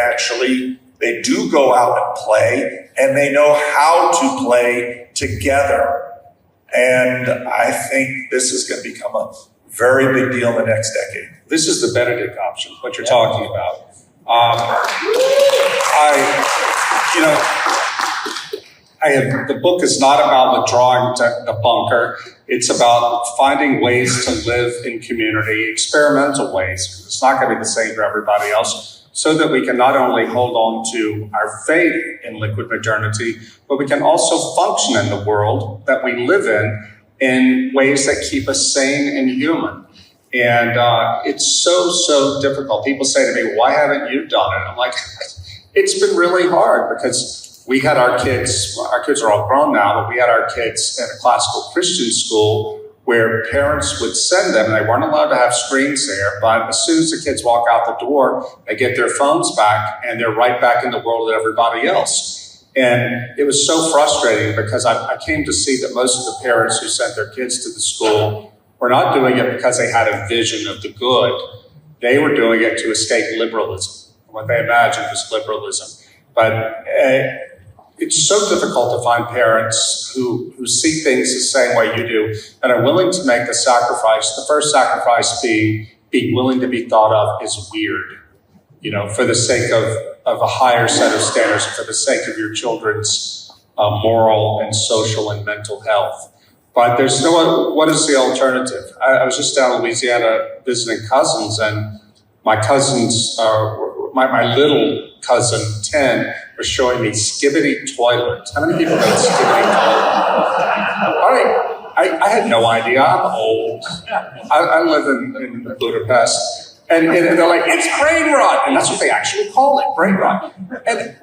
they do go out and play, and they know how to play together. And I think this is going to become a very big deal in the next decade. This is the Benedict option, what you're talking about. The book is not about withdrawing to the bunker. It's about finding ways to live in community, experimental ways. It's not going to be the same for everybody else, so that we can not only hold on to our faith in liquid modernity, but we can also function in the world that we live in ways that keep us sane and human. And it's so difficult. People say to me, why haven't you done it? I'm like, it's been really hard because we had our kids are all grown now, but we had our kids at a classical Christian school where parents would send them, and they weren't allowed to have screens there, but as soon as the kids walk out the door, they get their phones back, and they're right back in the world with everybody else. And it was so frustrating because I came to see that most of the parents who sent their kids to the school were not doing it because they had a vision of the good. They were doing it to escape liberalism. What they imagined was liberalism. But it's so difficult to find parents who see things the same way you do and are willing to make the sacrifice. The first sacrifice being willing to be thought of as weird, for the sake of a higher set of standards, for the sake of your children's moral and social and mental health. But what is the alternative? I was just down in Louisiana visiting cousins, and my cousins, my little cousin, 10, was showing me Skibbity toilets. How many people know Skibbity toilets? All right, I had no idea. I'm old. I live in Budapest. And they're like, it's brain rot. And that's what they actually call it, brain rot. And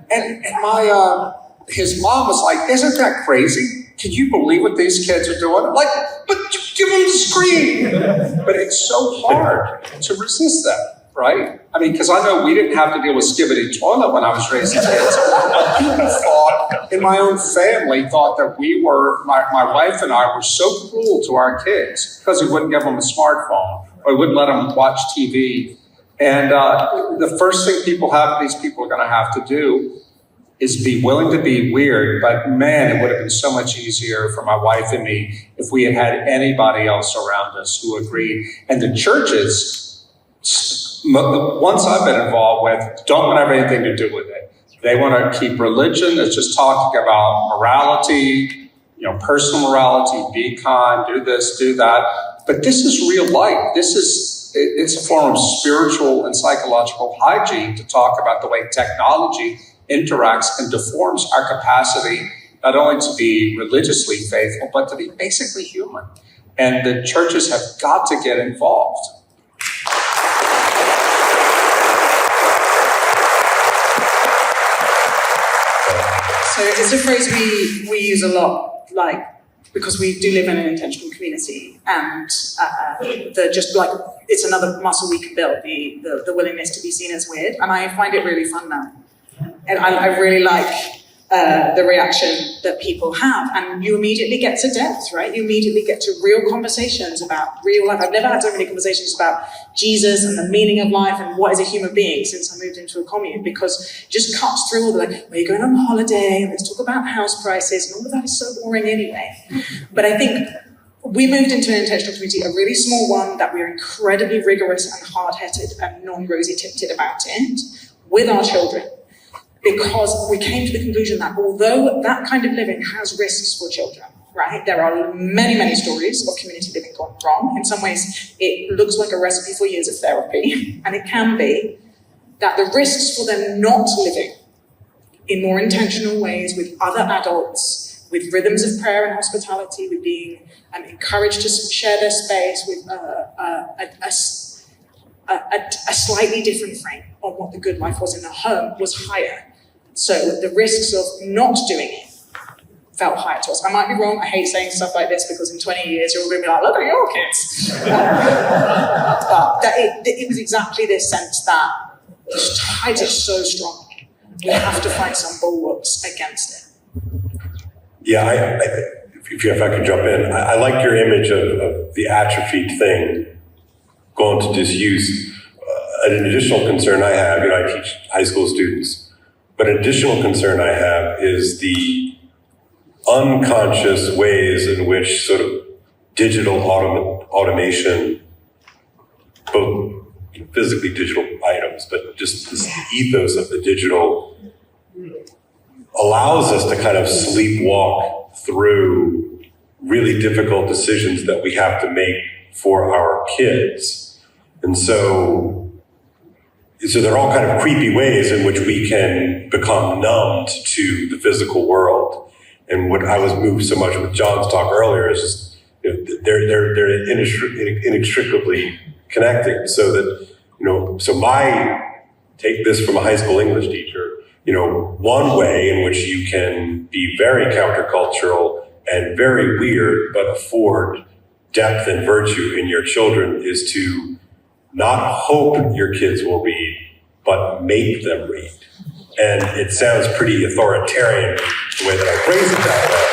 his mom was like, isn't that crazy? can you believe what these kids are doing? Like, but you give them the screen. But it's so hard to resist that, right? I mean, because I know we didn't have to deal with skibbity toilet when I was raising kids. But people thought, in my own family, thought that we were, my wife and I were so cruel to our kids because we wouldn't give them a smartphone or we wouldn't let them watch TV. And the first thing these people are going to have to do is be willing to be weird. But man, it would have been so much easier for my wife and me if we had had anybody else around us who agreed. And the churches, the ones I've been involved with, don't want to have anything to do with it. They want to keep religion as just talking about morality, personal morality, be kind, do this, do that. But this is real life. It's a form of spiritual and psychological hygiene to talk about the way technology interacts and deforms our capacity not only to be religiously faithful, but to be basically human. And the churches have got to get involved. So it's a phrase we use a lot, like, because we do live in an intentional community, and it's another muscle we can build, the willingness to be seen as weird, and I find it really fun now. And I really like the reaction that people have, and you immediately get to depth, right? You immediately get to real conversations about real life. I've never had so many conversations about Jesus and the meaning of life and what is a human being since I moved into a commune, because it just cuts through all the, like, where you're going on holiday, and let's talk about house prices, and all of that is so boring anyway. But I think we moved into an intentional community, a really small one, that we're incredibly rigorous and hard-headed and non-rosy-tipped about it, with our children. Because we came to the conclusion that although that kind of living has risks for children, right? There are many, many stories of community living gone wrong. In some ways, it looks like a recipe for years of therapy, and it can be that the risks for them not living in more intentional ways with other adults, with rhythms of prayer and hospitality, with being encouraged to share their space, with a slightly different frame on what the good life was in the home was higher. So the risks of not doing it felt higher to us. I might be wrong. I hate saying stuff like this because in 20 years you're all going to be like, look at your kids. But it was exactly this sense that the tide is so strong. We have to find some bulwarks against it. Yeah, if I could jump in, I like your image of the atrophied thing going to disuse. An additional concern I have, I teach high school students, but an additional concern I have is the unconscious ways in which sort of digital automation, both physically digital items, but just this ethos of the digital allows us to kind of sleepwalk through really difficult decisions that we have to make for our kids. And so there are all kind of creepy ways in which we can become numbed to the physical world. And what I was moved so much with John's talk earlier is just, they're inextricably connected. So that, so take this from a high school English teacher, one way in which you can be very countercultural and very weird, but afford depth and virtue in your children is to not hope your kids will read, but make them read. And it sounds pretty authoritarian the way that I phrase it that way.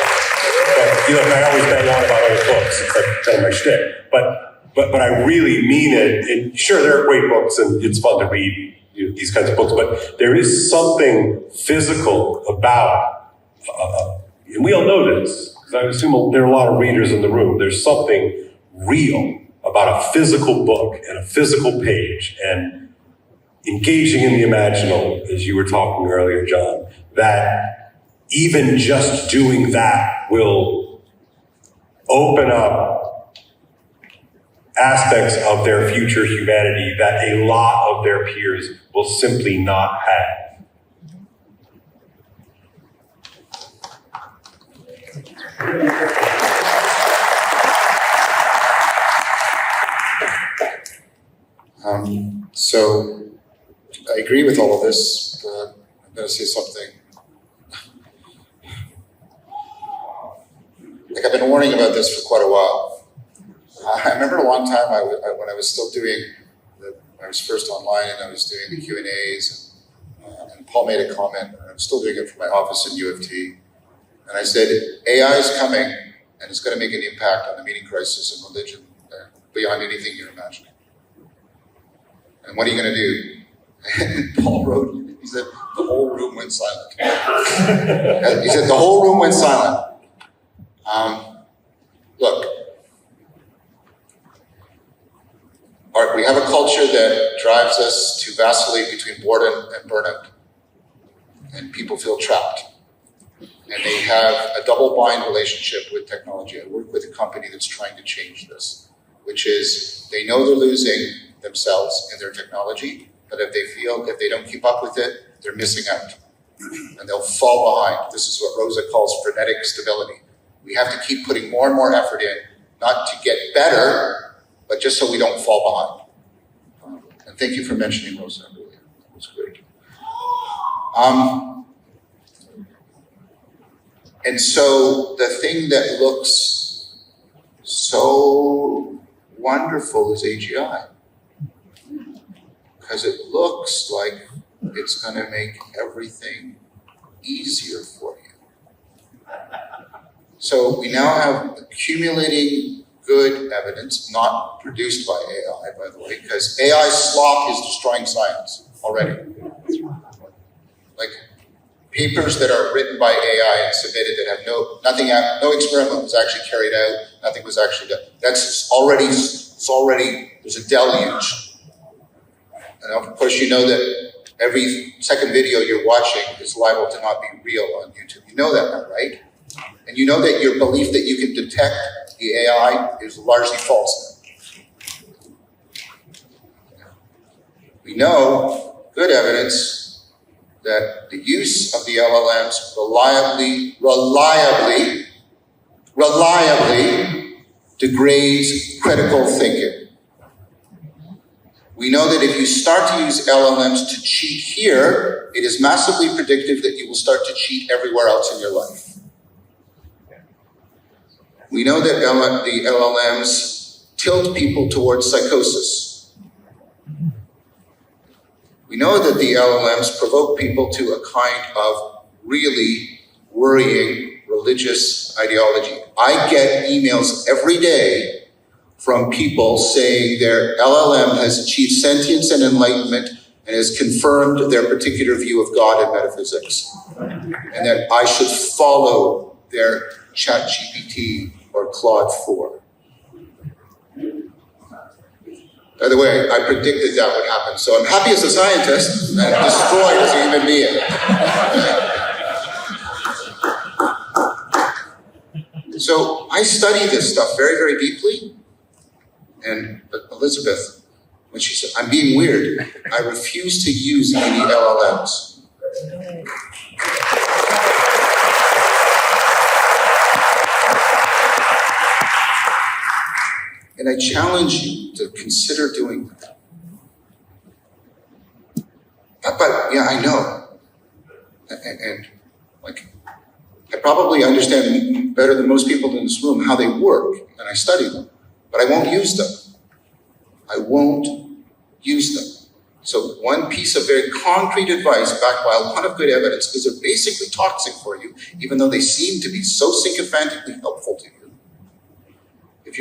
But I always bang on about other books. It's like kind of my shtick. But I really mean it. And sure, there are great books, and it's fun to read these kinds of books. But there is something physical about, and we all know this, because I assume there are a lot of readers in the room. There's something real about a physical book and a physical page and engaging in the imaginal, as you were talking earlier, John, that even just doing that will open up aspects of their future humanity that a lot of their peers will simply not have. So I agree with all of this, but I'm going to say something I've been warning about this for quite a while. I remember a long time when I was still doing, I was first online and I was doing the Q&As, and Paul made a comment, and I'm still doing it for my office in U of T. And I said, AI is coming, and it's going to make an impact on the meaning crisis in religion beyond anything you're imagining. And what are you going to do? And Paul wrote, he said, the whole room went silent. He said, the whole room went silent. Look, we have a culture that drives us to vacillate between boredom and burnout. And people feel trapped. And they have a double-bind relationship with technology. I work with a company that's trying to change this, which is they know they're losing themselves in their technology, but if they don't keep up with it, they're missing out. And they'll fall behind. This is what Rosa calls frenetic stability. We have to keep putting more and more effort in, not to get better, but just so we don't fall behind. And thank you for mentioning Rosa. Really, that was great. And so the thing that looks so wonderful is AGI. Because it looks like it's going to make everything easier for you. So we now have accumulating good evidence, not produced by AI, by the way, because AI slop is destroying science already. Like papers that are written by AI and submitted that have no experiment was actually carried out, nothing was actually done. It's already, there's a deluge. And of course, you know that every second video you're watching is liable to not be real on YouTube. You know that now, right? And you know that your belief that you can detect the AI is largely false. We know, good evidence, that the use of the LLMs reliably degrades critical thinking. We know that if you start to use LLMs to cheat here, it is massively predictive that you will start to cheat everywhere else in your life. We know that the LLMs tilt people towards psychosis. We know that the LLMs provoke people to a kind of really worrying religious ideology. I get emails every day from people saying their LLM has achieved sentience and enlightenment and has confirmed their particular view of God and metaphysics. And that I should follow their ChatGPT or Claude 4. By the way, I predicted that would happen, so I'm happy as a scientist and destroyed as a human being. So I study this stuff very, very deeply. And Elizabeth, when she said, I'm being weird, I refuse to use any LLMs. And I challenge you to consider doing that. But yeah, I know. And I probably understand better than most people in this room how they work, and I study them. But I won't use them. I won't use them. So one piece of very concrete advice backed by a lot of good evidence, because they're basically toxic for you, even though they seem to be so sycophantically helpful to you. If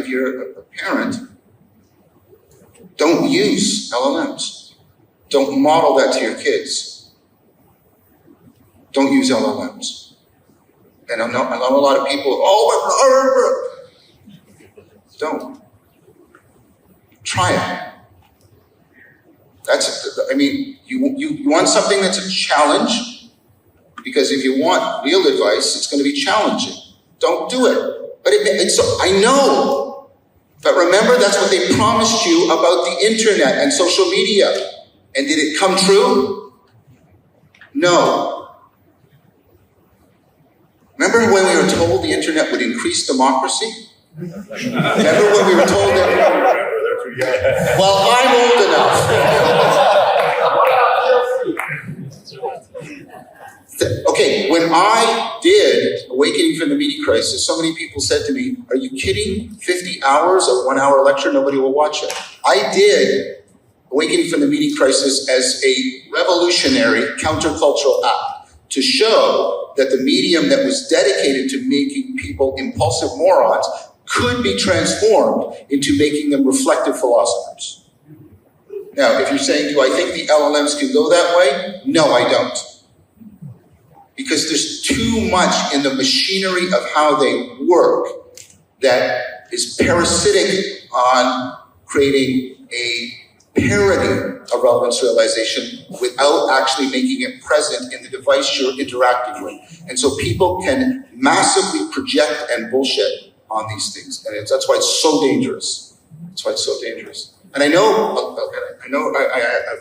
you're a parent, don't use LLMs. Don't model that to your kids. Don't use LLMs. And I know a lot of people, don't. Try it. You want something that's a challenge, because if you want real advice, it's going to be challenging. Don't do it. But I know. But remember, that's what they promised you about the internet and social media. And did it come true? No. Remember when we were told the internet would increase democracy? Remember when we were told that? Well, I'm old enough. Okay, when Awakening from the Meaning Crisis, so many people said to me, are you kidding? 50 hours of 1 hour lecture, nobody will watch it. I did Awakening from the Meaning Crisis as a revolutionary countercultural act to show that the medium that was dedicated to making people impulsive morons could be transformed into making them reflective philosophers. Now, if you're saying, do I think the LLMs can go that way? No, I don't. Because there's too much in the machinery of how they work that is parasitic on creating a parody of relevance realization without actually making it present in the device you're interacting with. And so people can massively project and bullshit on these things. And that's why it's so dangerous. That's why it's so dangerous. And I have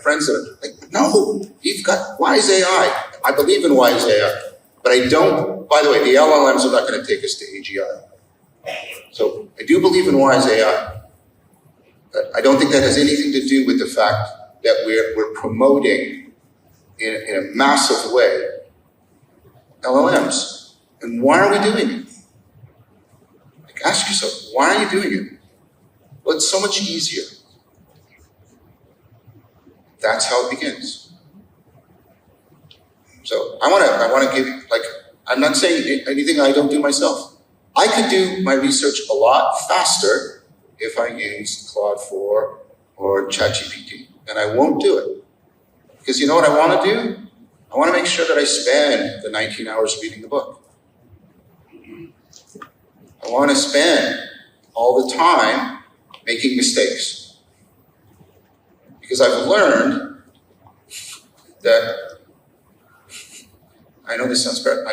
friends that are like, no, you've got wise AI. I believe in wise AI. But I don't, by the way, the LLMs are not going to take us to AGI. So I do believe in wise AI. But I don't think that has anything to do with the fact that we're promoting in a massive way LLMs. And why are we doing it? Like, ask yourself, why are you doing it? Well, it's so much easier. That's how it begins. So I want to give, like, I'm not saying anything I don't do myself. I could do my research a lot faster if I use Claude 4 or ChatGPT, and I won't do it. Because you know what I want to do? I want to make sure that I spend the 19 hours reading the book. I want to spend all the time making mistakes. Because I've learned that, I know this sounds bad,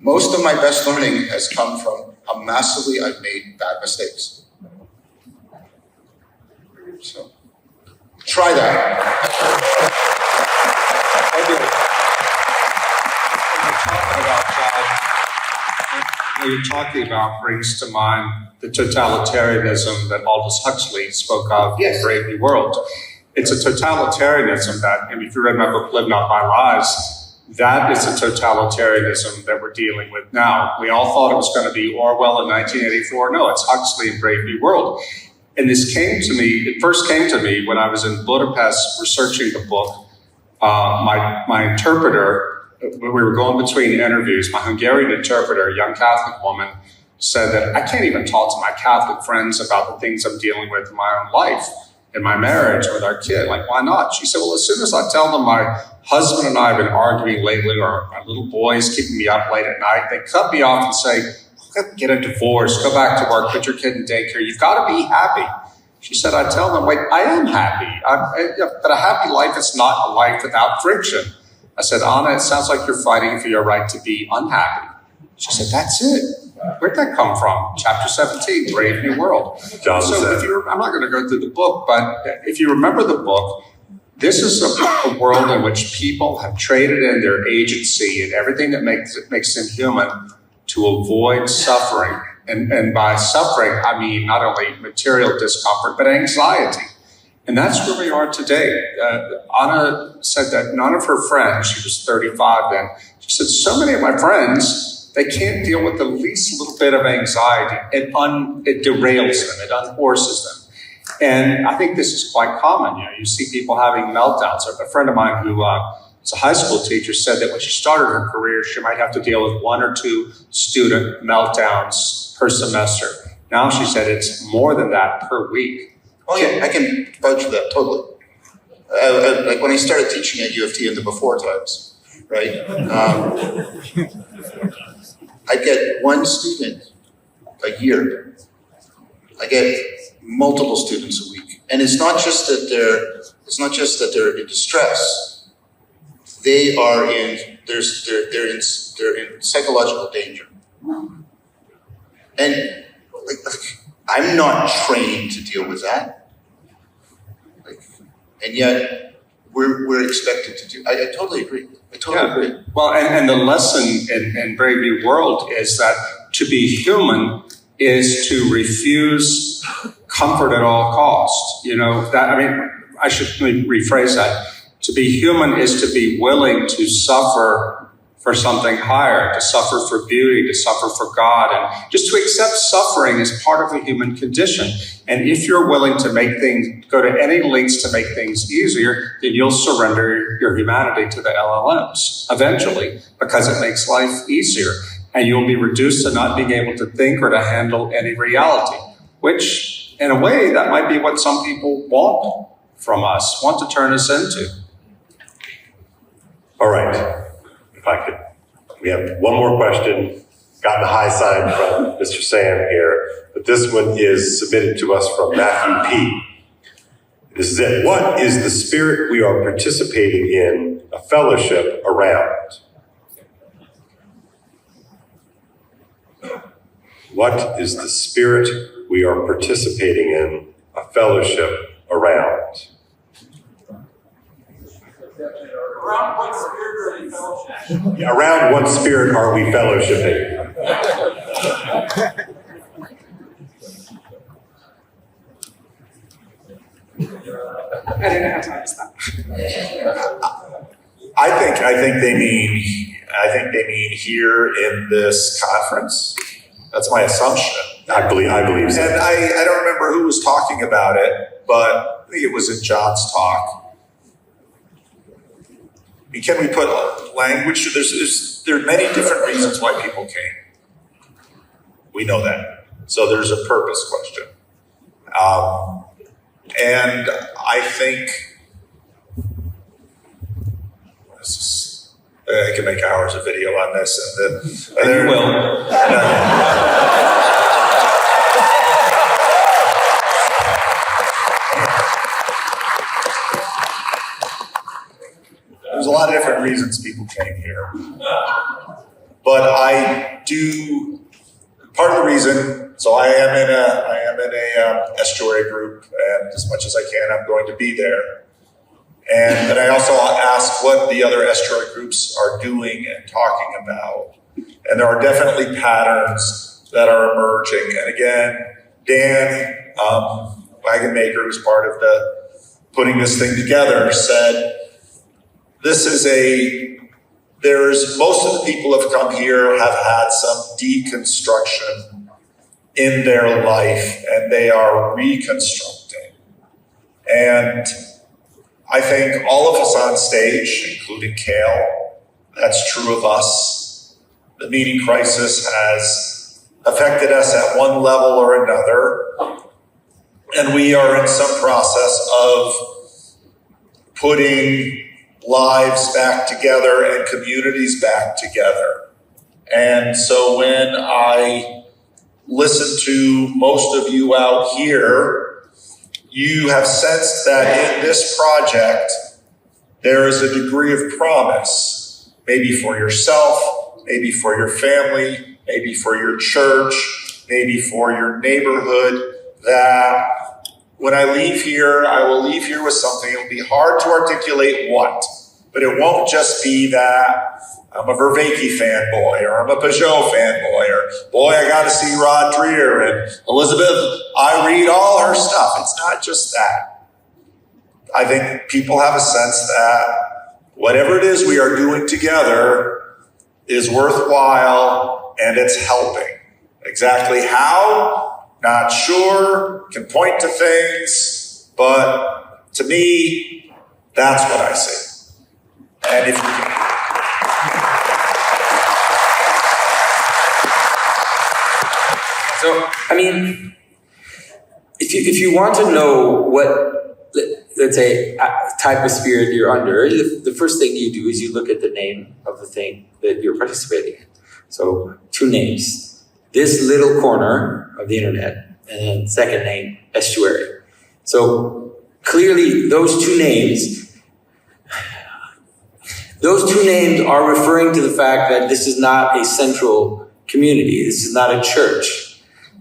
most of my best learning has come from how massively I've made bad mistakes. So, try that. What you're talking about brings to mind the totalitarianism that Aldous Huxley spoke of in Brave New World. It's a totalitarianism that, and if you read my book, Live Not by Lies, that is a totalitarianism that we're dealing with now. We all thought it was going to be Orwell in 1984. No, it's Huxley in Brave New World. And this came to me, it first came to me when I was in Budapest researching the book. My interpreter, when we were going between interviews, my Hungarian interpreter, a young Catholic woman, said that I can't even talk to my Catholic friends about the things I'm dealing with in my own life, in my marriage, or with our kid. Like, why not? She said, well, as soon as I tell them my husband and I have been arguing lately, or my little boy is keeping me up late at night, they cut me off and say, get a divorce, go back to work, put your kid in daycare. You've got to be happy. She said, I tell them, wait, I am happy. But a happy life is not a life without friction. I said, Anna, it sounds like you're fighting for your right to be unhappy. She said, that's it. Where'd that come from? Chapter 17, Brave New World. John, so I'm not going to go through the book, but if you remember the book, this is a world in which people have traded in their agency and everything that makes them human to avoid suffering. And by suffering, I mean not only material discomfort, but anxiety. And that's where we are today. Anna said that none of her friends, she was 35 then, she said, so many of my friends, they can't deal with the least little bit of anxiety. It derails them, it unhorses them. And I think this is quite common. You know, you see people having meltdowns. A friend of mine who was a high school teacher said that when she started her career, she might have to deal with 1 or 2 student meltdowns per semester. Now she said it's more than that per week. Oh yeah, I can vouch for that, totally. Like when I started teaching at U of T in the before times, right? I get 1 student a year. I get multiple students a week. And it's not just that they're in distress. They are they're in psychological danger. And I'm not trained to deal with that. And yet we're expected to do. I totally agree. I totally agree. Well, and the lesson in Brave New World is that to be human is to refuse comfort at all costs. You know, I should rephrase that. To be human is to be willing to suffer for something higher, to suffer for beauty, to suffer for God, and just to accept suffering as part of the human condition. And if you're willing to go to any lengths to make things easier, then you'll surrender your humanity to the LLMs eventually, because it makes life easier. And you'll be reduced to not being able to think or to handle any reality, which in a way, that might be what some people want from us, want to turn us into. All right. If I could, we have one more question. Got the high sign from Mr. Sam here, but this one is submitted to us from Matthew P. This is it. What is the spirit we are participating in a fellowship around? What is the spirit we are participating in a fellowship around? Around what spirit are we fellowshipping? Yeah, around what spirit are we fellowshipping? I don't know how to answer that. I think they mean here in this conference. That's my assumption. I believe so. And I don't remember who was talking about it, but I think it was in John's talk. Can we put language? There are many different reasons why people came. We know that. So there's a purpose question. And I think I can make hours of video on this, and you will. There's a lot of different reasons people came here, but part of the reason. So I am in a estuary group, and as much as I can, I'm going to be there. And then I also ask what the other estuary groups are doing and talking about. And there are definitely patterns that are emerging. And again, Dan Wagonmaker, who's part of putting this thing together, said, most of the people who have come here have had some deconstruction in their life, and they are reconstructing. And I think all of us on stage, including Kale, that's true of us. The meaning crisis has affected us at one level or another, and we are in some process of putting lives back together and communities back together. And so when I listen to most of you out here, you have sensed that in this project, there is a degree of promise, maybe for yourself, maybe for your family, maybe for your church, maybe for your neighborhood, that when I leave here, I will leave here with something. It'll be hard to articulate what, but it won't just be that I'm a Vervaeke fanboy, or I'm a Pageau fanboy, or boy, I got to see Rod Dreher and Elizabeth. I read all her stuff. It's not just that. I think people have a sense that whatever it is we are doing together is worthwhile and it's helping. Exactly how? Not sure. Can point to things, but to me, that's what I see. And if you can. So, I mean, if you want to know what, let's say, type of spirit you're under, the first thing you do is you look at the name of the thing that you're participating in. So, 2 names. This little corner of the internet, and then second name, estuary. So, clearly, those two names are referring to the fact that this is not a central community. This is not a church.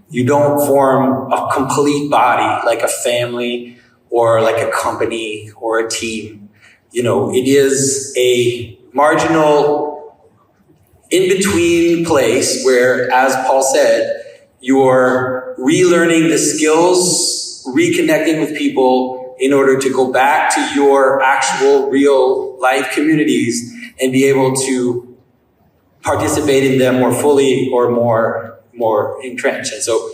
You don't form a complete body like a family or like a company or a team. You know, it is a marginal in-between place where, as Paul said, you're relearning the skills, reconnecting with people in order to go back to your actual real life communities and be able to participate in them more fully or more entrenched. And so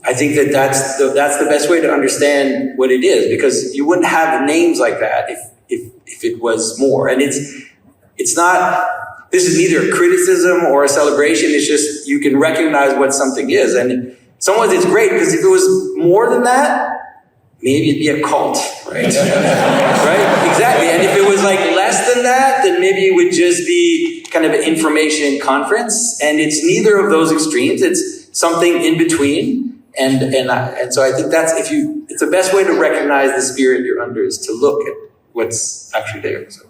I think that's the best way to understand what it is, because you wouldn't have names like that if it was more. And it's not, this is neither a criticism or a celebration. It's just you can recognize what something is. And in some ways it's great, because if it was more than that, maybe it'd be a cult, right? Right? Exactly. And if it was like less than that, then maybe it would just be kind of an information conference. And it's neither of those extremes. It's something in between. And so I think it's the best way to recognize the spirit you're under is to look at what's actually there. So.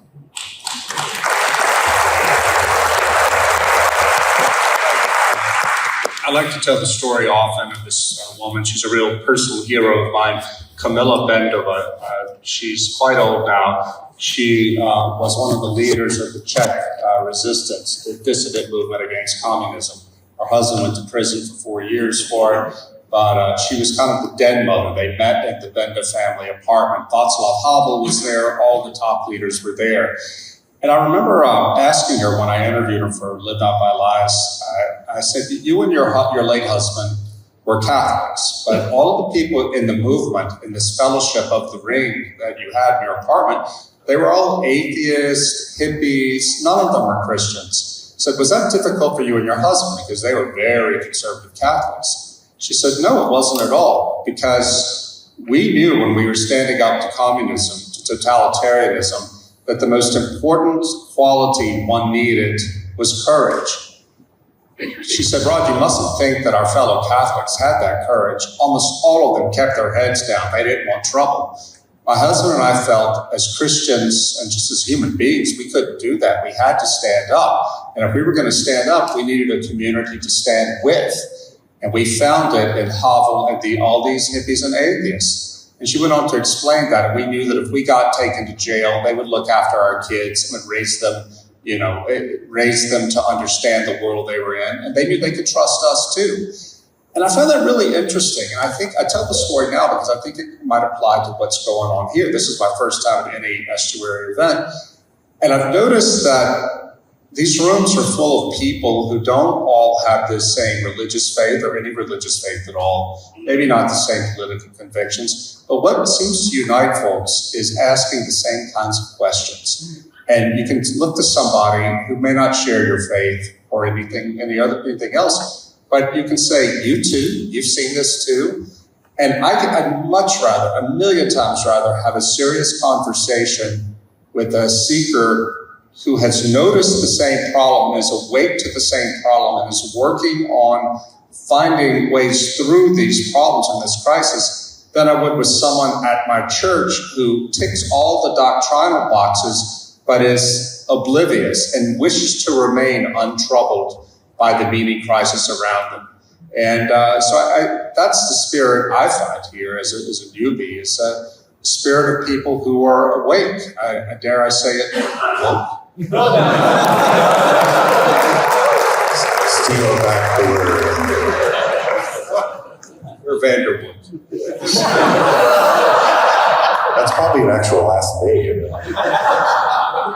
I like to tell the story often of this woman. She's a real personal hero of mine, Kamila Bendova. She's quite old now. She was one of the leaders of the Czech resistance, the dissident movement against communism. Her husband went to prison for 4 years for it, but she was kind of the den mother. They met at the Benda family apartment. Václav Havel was there. All the top leaders were there. And I remember asking her when I interviewed her for Live Out My Lives, I said, you and your late husband were Catholics, but all of the people in the movement, in this fellowship of the ring that you had in your apartment, they were all atheists, hippies, none of them were Christians. I said, was that difficult for you and your husband? Because they were very conservative Catholics. She said, no, it wasn't at all, because we knew when we were standing up to communism, to totalitarianism, that the most important quality one needed was courage. She said, Rod, you mustn't think that our fellow Catholics had that courage. Almost all of them kept their heads down. They didn't want trouble. My husband and I felt as Christians and just as human beings, we couldn't do that. We had to stand up. And if we were going to stand up, we needed a community to stand with. And we found it in Havel and all these hippies and atheists. And she went on to explain that. And we knew that if we got taken to jail, they would look after our kids and would raise them to understand the world they were in. And they knew they could trust us too. And I found that really interesting. And I think I tell the story now because I think it might apply to what's going on here. This is my first time at any estuary event. And I've noticed that these rooms are full of people who don't all have the same religious faith or any religious faith at all, maybe not the same political convictions. But what seems to unite folks is asking the same kinds of questions. And you can look to somebody who may not share your faith or anything else, but you can say, you too, you've seen this too. And I'd much rather, a million times rather, have a serious conversation with a seeker who has noticed the same problem, is awake to the same problem, and is working on finding ways through these problems in this crisis than I would with someone at my church who ticks all the doctrinal boxes but is oblivious and wishes to remain untroubled by the meaning crisis around them. And so that's the spirit I find here as a newbie, is a spirit of people who are awake. Dare I say it? Woke. Steal back the word. Or Vanderbilt. That's probably an actual last name.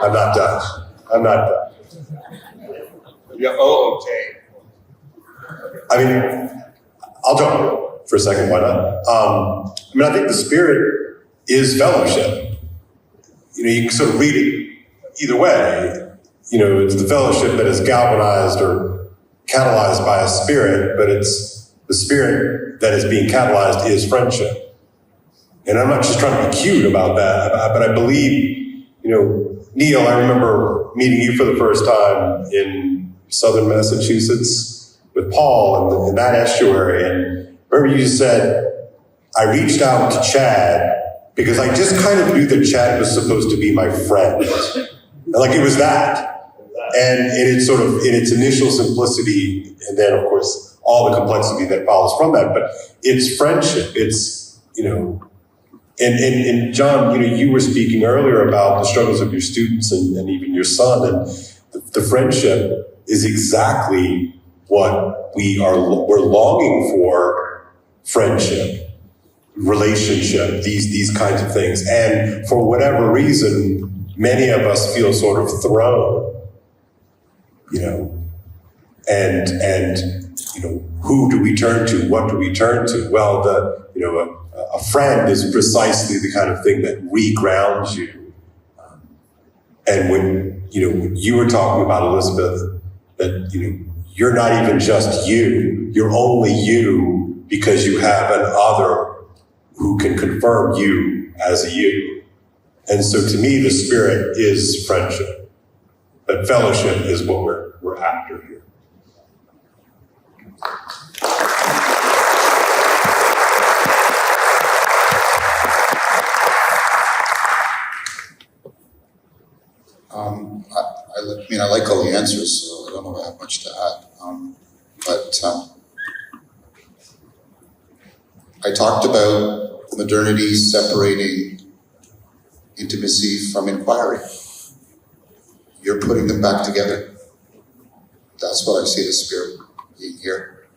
I'm not done. Yeah, okay. I mean, I'll jump for a second, why not? I think the spirit is fellowship. You can sort of read it either way. It's the fellowship that is galvanized or catalyzed by a spirit, but it's the spirit that is being catalyzed is friendship. And I'm not just trying to be cute about that, but I believe, Neil, I remember meeting you for the first time in southern Massachusetts with Paul in that estuary. And remember you said, I reached out to Chad because I just kind of knew that Chad was supposed to be my friend. Like it was that. And it's sort of in its initial simplicity, and then of course all the complexity that follows from that. But it's friendship. It's, and John, you were speaking earlier about the struggles of your students and even your son, and the friendship is exactly what we're longing for. Friendship, relationship, these kinds of things. And for whatever reason, many of us feel sort of thrown who do we turn to? What do we turn to? Well, a friend is precisely the kind of thing that regrounds you. And when you were talking about, Elizabeth, that you're not even just you're only you because you have an other who can confirm you as a you. And so to me, the spirit is friendship, but fellowship is what we're after here. I like all the answers, so I don't know if I have much to add. I talked about modernity separating intimacy from inquiry. You're putting them back together. That's what I see the spirit being here.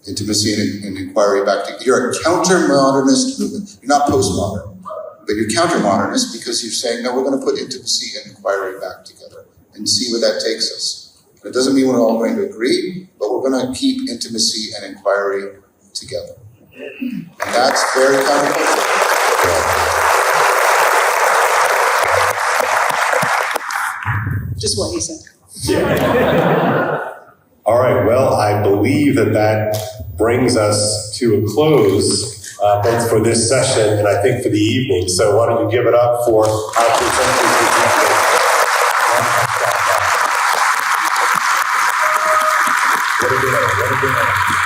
Intimacy and inquiry back together. You're a counter-modernist movement. You're not postmodern, but you're counter-modernist because you're saying, no, we're going to put intimacy and inquiry back together and see where that takes us. It doesn't mean we're all going to agree, but we're going to keep intimacy and inquiry together. And that's very countercultural. Just what he said. Yeah. All right, well, I believe that brings us to a close, both for this session and I think for the evening. So why don't you give it up for our presenters. What a day.